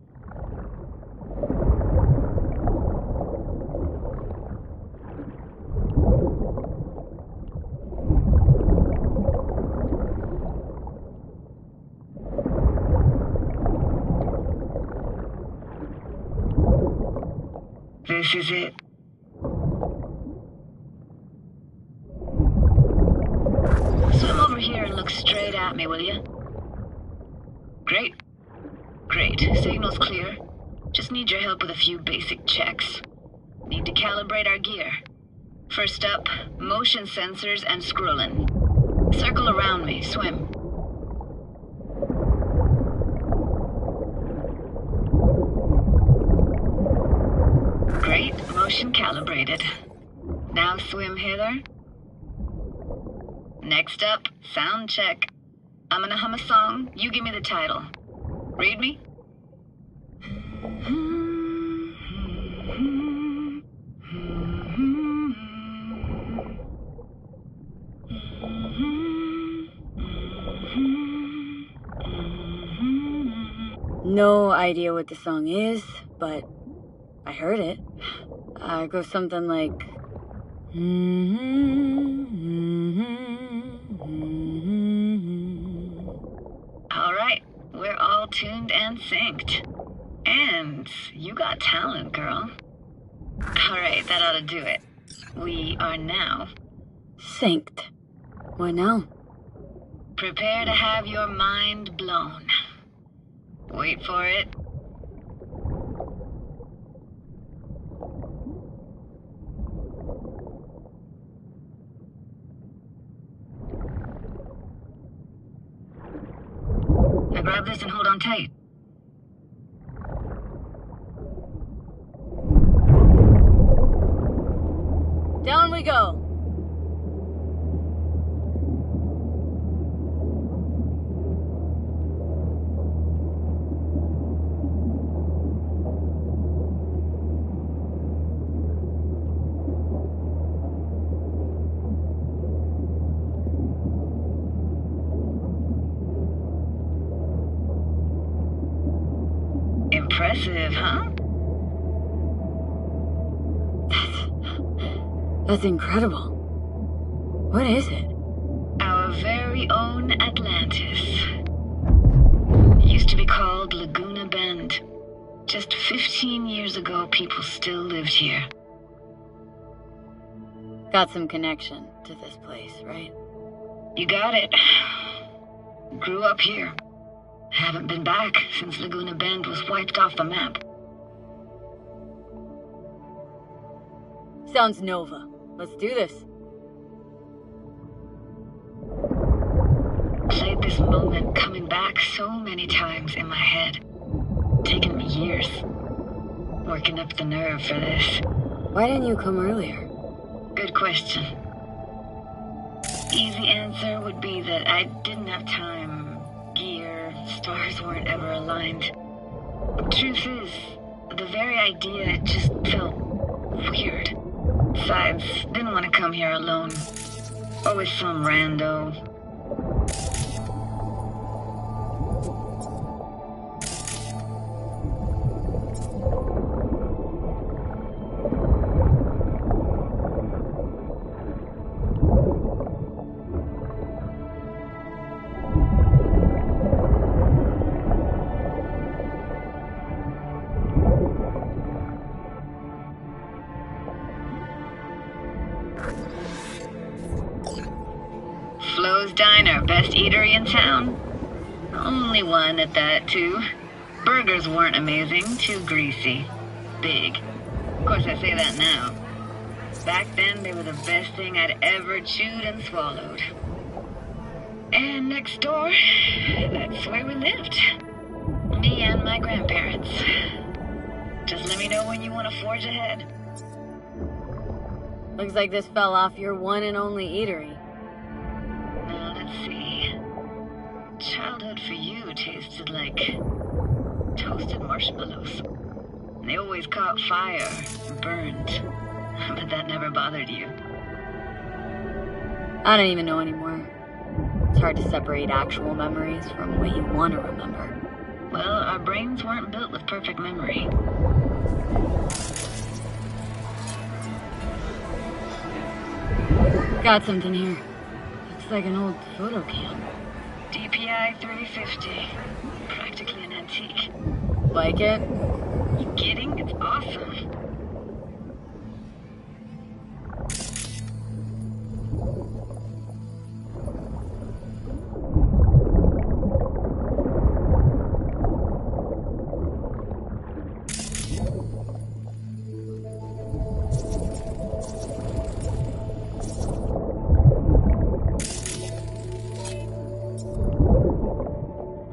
This is it. Swim over here and look straight at me, will you? Great. Great. Signal's clear. Just need your help with a few basic checks. Need to calibrate our gear. First up, motion sensors and scrolling. Circle around me. Swim. Great. Motion calibrated. Now swim hither. Next up, sound check. I'm gonna hum a song. You give me the title. Read me? No idea what the song is, but I heard it. It goes something like... All right, we're all tuned and synced. And you got talent, girl. All right, that ought to do it. We are now... synced. What now? Prepare to have your mind blown. Wait for it. Now grab this and hold on tight. Down we go. Impressive, huh? That's incredible. What is it? Our very own Atlantis. Used to be called Laguna Bend. Just 15 years ago, people still lived here. Got some connection to this place, right? You got it. Grew up here. Haven't been back since Laguna Bend was wiped off the map. Sounds Nova. Let's do this. Played this moment coming back so many times in my head. Taken me years. Working up the nerve for this. Why didn't you come earlier? Good question. Easy answer would be that I didn't have time. Gear, stars weren't ever aligned. Truth is, the very idea just felt weird. Besides, didn't want to come here alone. Or with some rando. Flo's Diner, best eatery in town. Only one at that, too. Burgers weren't amazing, too greasy. Big. Of course, I say that now. Back then, they were the best thing I'd ever chewed and swallowed. And next door, that's where we lived. Me and my grandparents. Just let me know when you want to forge ahead. Looks like this fell off your one and only eatery. Let's see. Childhood for you tasted like toasted marshmallows. They always caught fire, burned. But that never bothered you. I don't even know anymore. It's hard to separate actual memories from what you want to remember. Well, our brains weren't built with perfect memory. Got something here. Looks like an old photo cam. DPI 350. Practically an antique. Like it? You kidding? It's awesome.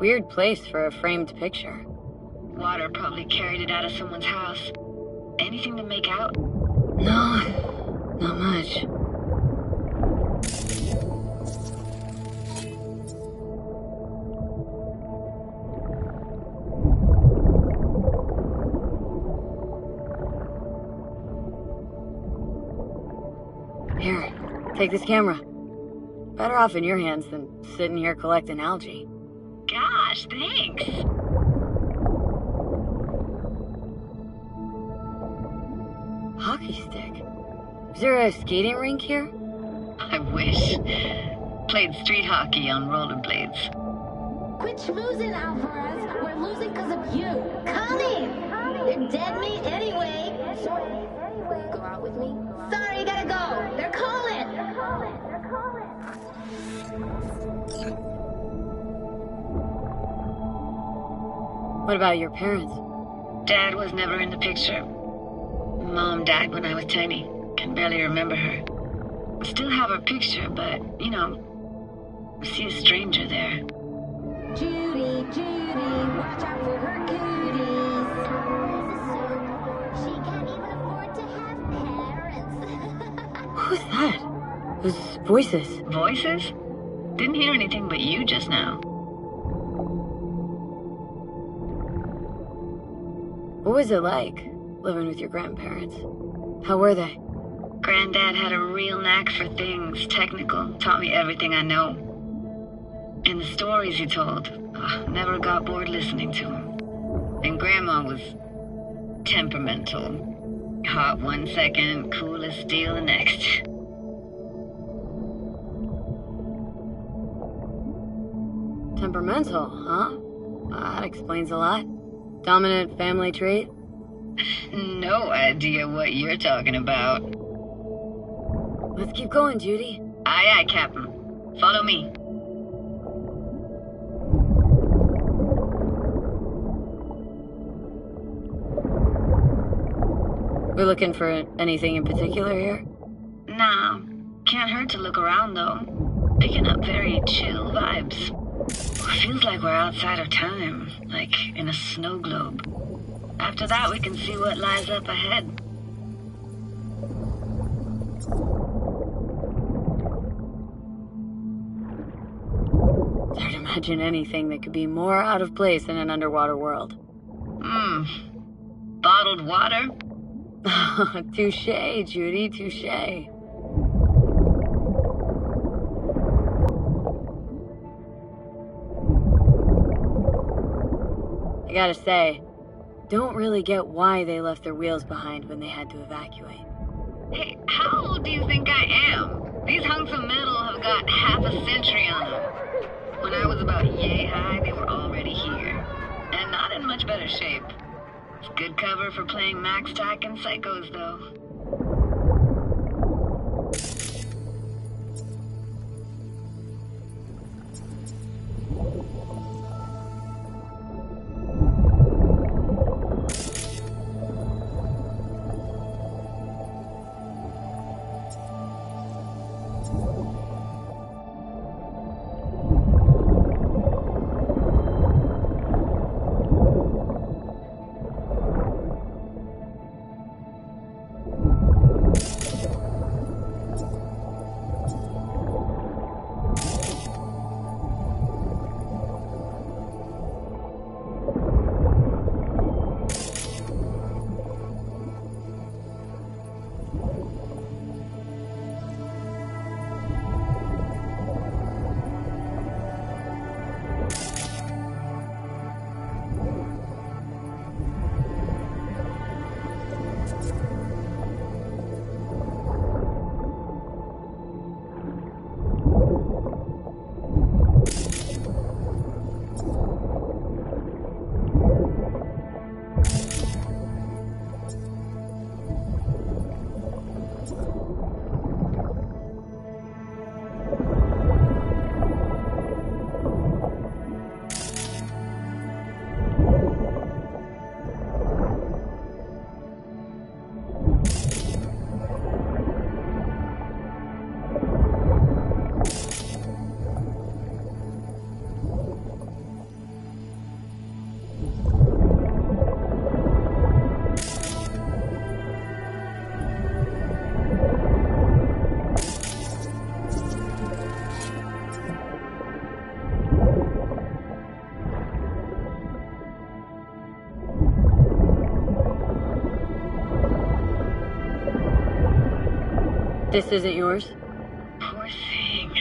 Weird place for a framed picture. Water probably carried it out of someone's house. Anything to make out? No, not much. Here, take this camera. Better off in your hands than sitting here collecting algae. Gosh, thanks. Hockey stick? Is there a skating rink here? I wish. Played street hockey on rollerblades. Quit schmoozing, Alvarez. We're losing because of you. Coming! They're dead meat anyway. Go out with me? Sorry, you gotta go. They're calling. What about your parents? Dad was never in the picture. Mom died when I was tiny. Can barely remember her. Still have her picture, but, you know, see a stranger there. Judy, watch out for her cooties. She can't even afford to have parents. Who's that? Those voices. Voices? Didn't hear anything but you just now. What was it like, living with your grandparents? How were they? Granddad had a real knack for things technical, taught me everything I know. And the stories he told, never got bored listening to him. And Grandma was temperamental. Hot one second, cool as steel the next. Temperamental, huh? That explains a lot. Dominant family trait? No idea what you're talking about. Let's keep going, Judy. Aye, aye, Captain. Follow me. We're looking for anything in particular here? Nah, can't hurt to look around though. Picking up very chill vibes. Feels like we're outside of time, like in a snow globe. After that, we can see what lies up ahead. It's hard to imagine anything that could be more out of place in an underwater world. Bottled water? Touché, Judy, touché. I gotta say, don't really get why they left their wheels behind when they had to evacuate. Hey, how old do you think I am? These hunks of metal have got half a century on them. When I was about yay high, they were already here. And not in much better shape. It's good cover for playing Max Tack and Psychos, though. This isn't yours? Poor thing.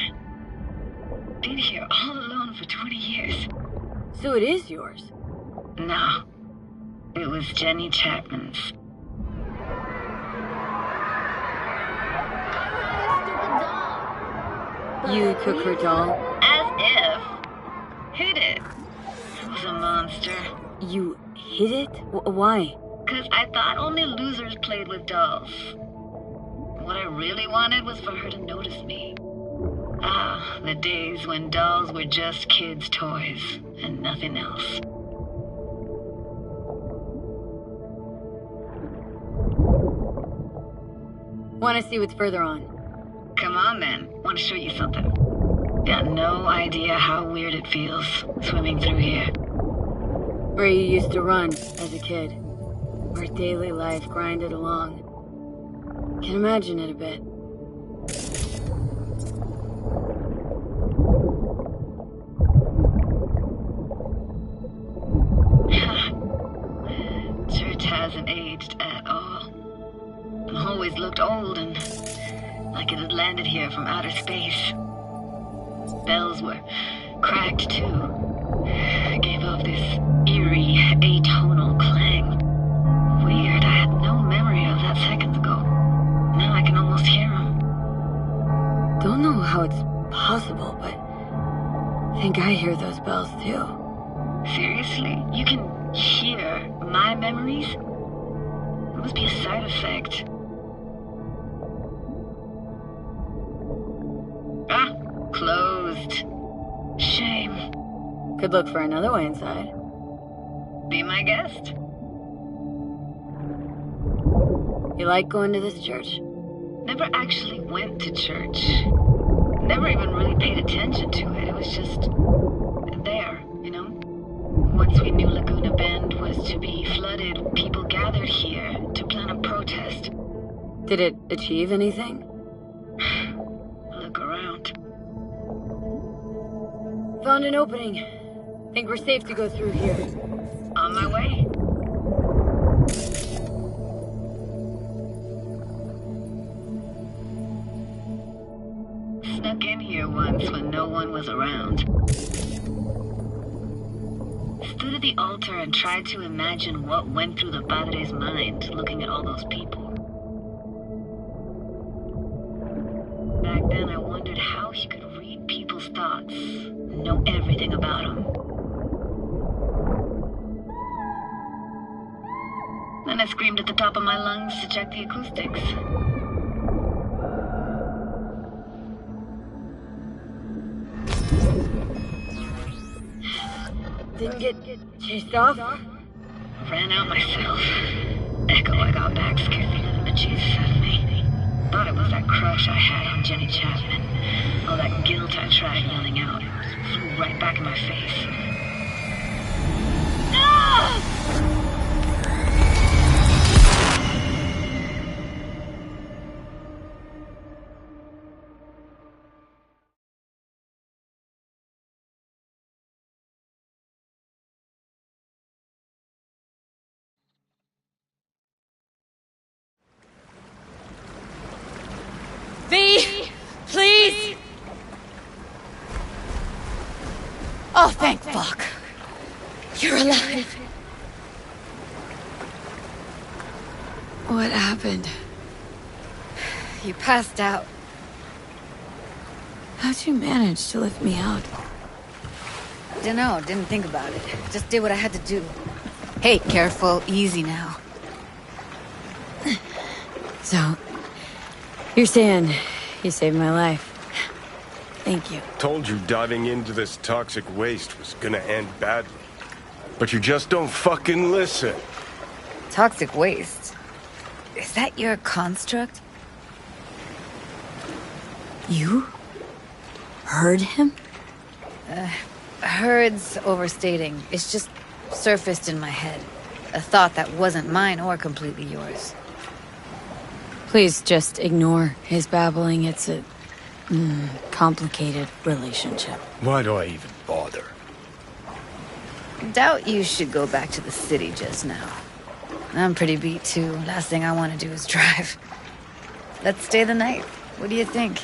Been here all alone for 20 years. So it is yours? No. It was Jenny Chapman's. You took her doll? As if. Hid it. It was a monster. You hid it? Why? Because I thought only losers played with dolls. What I really wanted was for her to notice me. Ah, the days when dolls were just kids' toys and nothing else. Want to see what's further on? Come on then, want to show you something. Got no idea how weird it feels, swimming through here. Where you used to run as a kid. Where daily life grinded along. Can imagine it a bit. Church hasn't aged at all. Always looked old and like it had landed here from outer space. Bells were cracked too. Gave off this eerie, atonal clang. Weird, I had no memory of that seconds ago. Now I can almost hear them. Don't know how it's possible, but I think I hear those bells too. Seriously? You can hear my memories? It must be a side effect. Ah, closed. Shame. Could look for another way inside. Be my guest. You like going to this church? Never actually went to church. Never even really paid attention to it. It was just there, you know? Once we knew Laguna Bend was to be flooded, people gathered here to plan a protest. Did it achieve anything? Look around. Found an opening. Think we're safe to go through here. On my way. Snuck in here once when no one was around. Stood at the altar and tried to imagine what went through the padre's mind looking at all those people. Back then I wondered how he could read people's thoughts, know everything about them. Then I screamed at the top of my lungs to check the acoustics. Didn't get chased off? Ran out myself. Echo I got back scared me to the bejesus out of me. Thought it was that crush I had on Jenny Chapman. All that guilt I tried yelling out. Flew right back in my face. No! V! Please! Oh, thank fuck. You're alive. What happened? You passed out. How'd you manage to lift me out? Dunno, didn't think about it. Just did what I had to do. Hey, careful, easy now. So, you're saying you saved my life. Thank you. Told you diving into this toxic waste was gonna end badly. But you just don't fucking listen. Toxic waste? Is that your construct? You? Heard him? Heard's overstating. It's just surfaced in my head. A thought that wasn't mine or completely yours. Please just ignore his babbling. It's a complicated relationship. Why do I even bother? Doubt you should go back to the city just now. I'm pretty beat too. Last thing I want to do is drive. Let's stay the night. What do you think?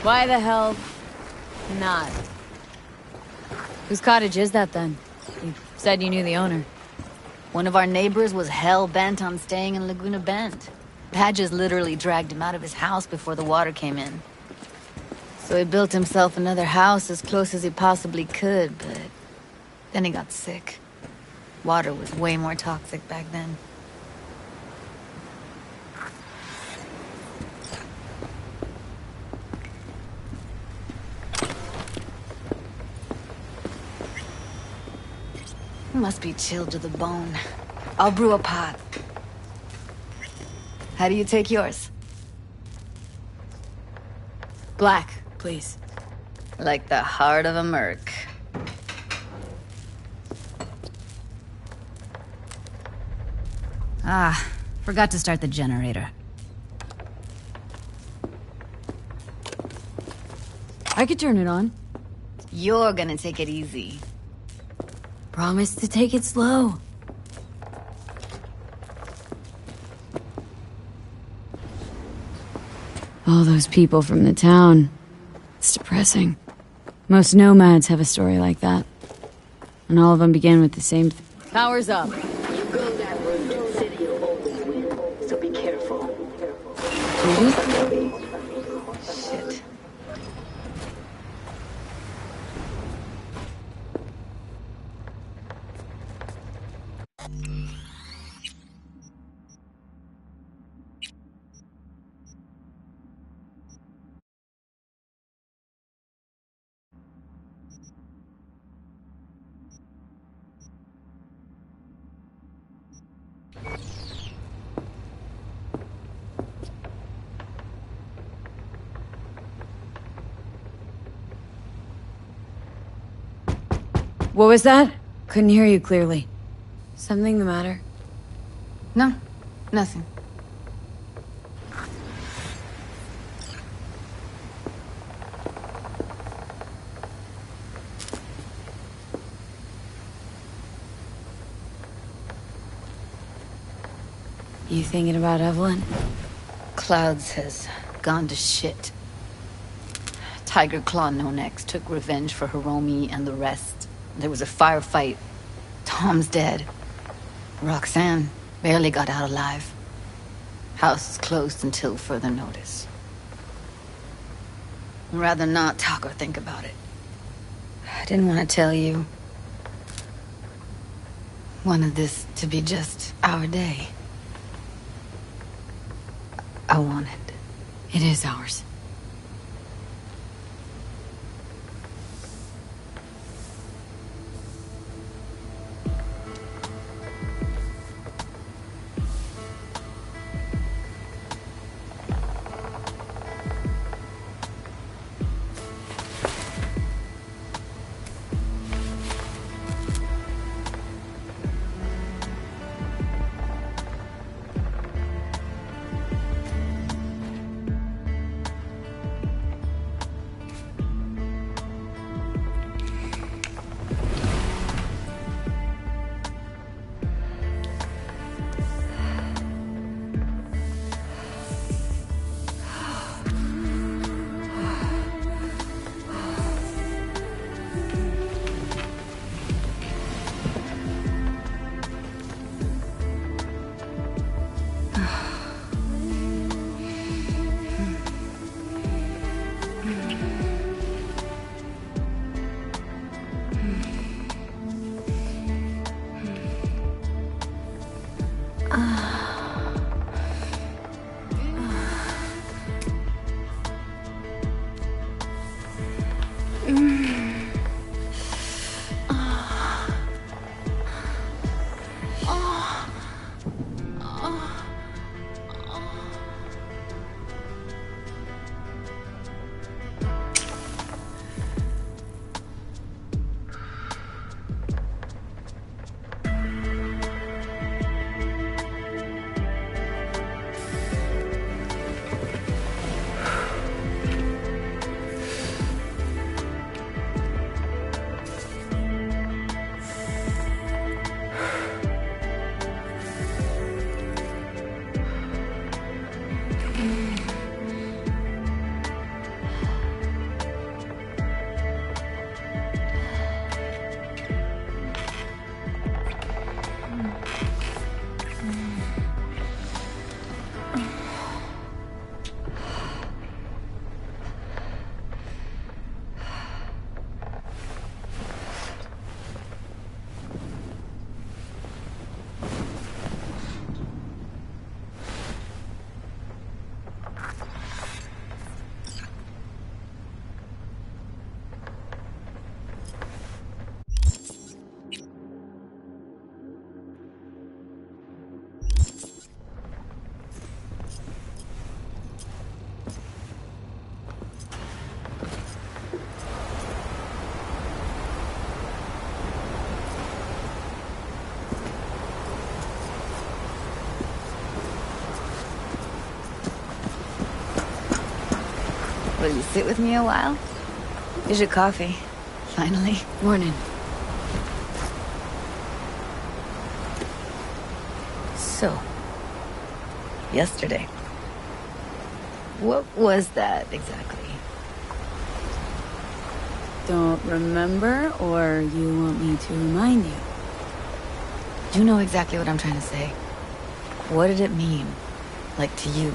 Why the hell not? Whose cottage is that then? You said you knew the owner. One of our neighbors was hell-bent on staying in Laguna Bend. Badges literally dragged him out of his house before the water came in. So he built himself another house as close as he possibly could, but then he got sick. Water was way more toxic back then. He must be chilled to the bone. I'll brew a pot. How do you take yours? Black, please. Like the heart of a merc. Ah, forgot to start the generator. I could turn it on. You're gonna take it easy. Promise to take it slow. All those people from the town. It's depressing. Most nomads have a story like that. And all of them begin with the same Power's up. You go that route, the city will always win, so be careful. Shit. What was that? Couldn't hear you clearly. Something the matter? No, nothing. You thinking about Evelyn? Clouds has gone to shit. Tiger Claw No Next took revenge for Hiromi and the rest. There was a firefight. Tom's dead. Roxanne barely got out alive. House is closed until further notice. I'd rather not talk or think about it. I didn't want to tell you. Wanted this to be just our day. I wanted. It is ours. Will you sit with me a while? Here's your coffee. Finally. Morning. So, yesterday. What was that exactly? Don't remember, or you want me to remind you? You know exactly what I'm trying to say. What did it mean? Like, to you?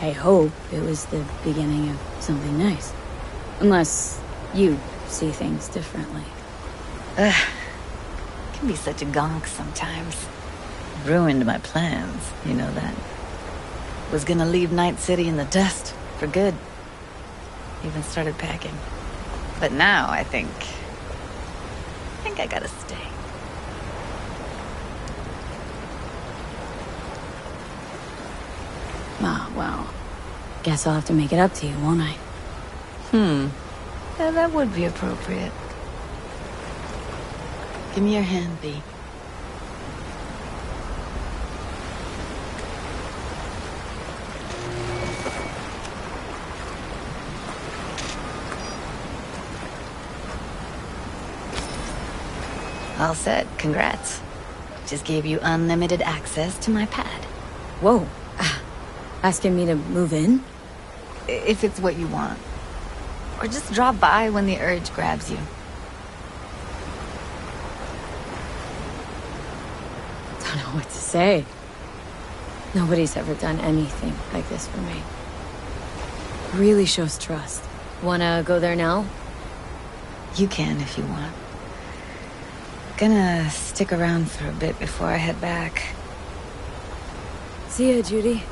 I hope it was the beginning of something nice. Unless you see things differently. Ugh. Can be such a gonk sometimes. Ruined my plans, you know that. Was gonna leave Night City in the dust, for good. Even started packing. But now, I think I gotta stay. Ah, well, guess I'll have to make it up to you, won't I? Yeah, that would be appropriate. Give me your hand, B. All set. Congrats. Just gave you unlimited access to my pad. Whoa. Asking me to move in? If it's what you want. Or just drop by when the urge grabs you. Don't know what to say. Nobody's ever done anything like this for me. Really shows trust. Wanna go there now? You can if you want. Gonna stick around for a bit before I head back. See ya, Judy.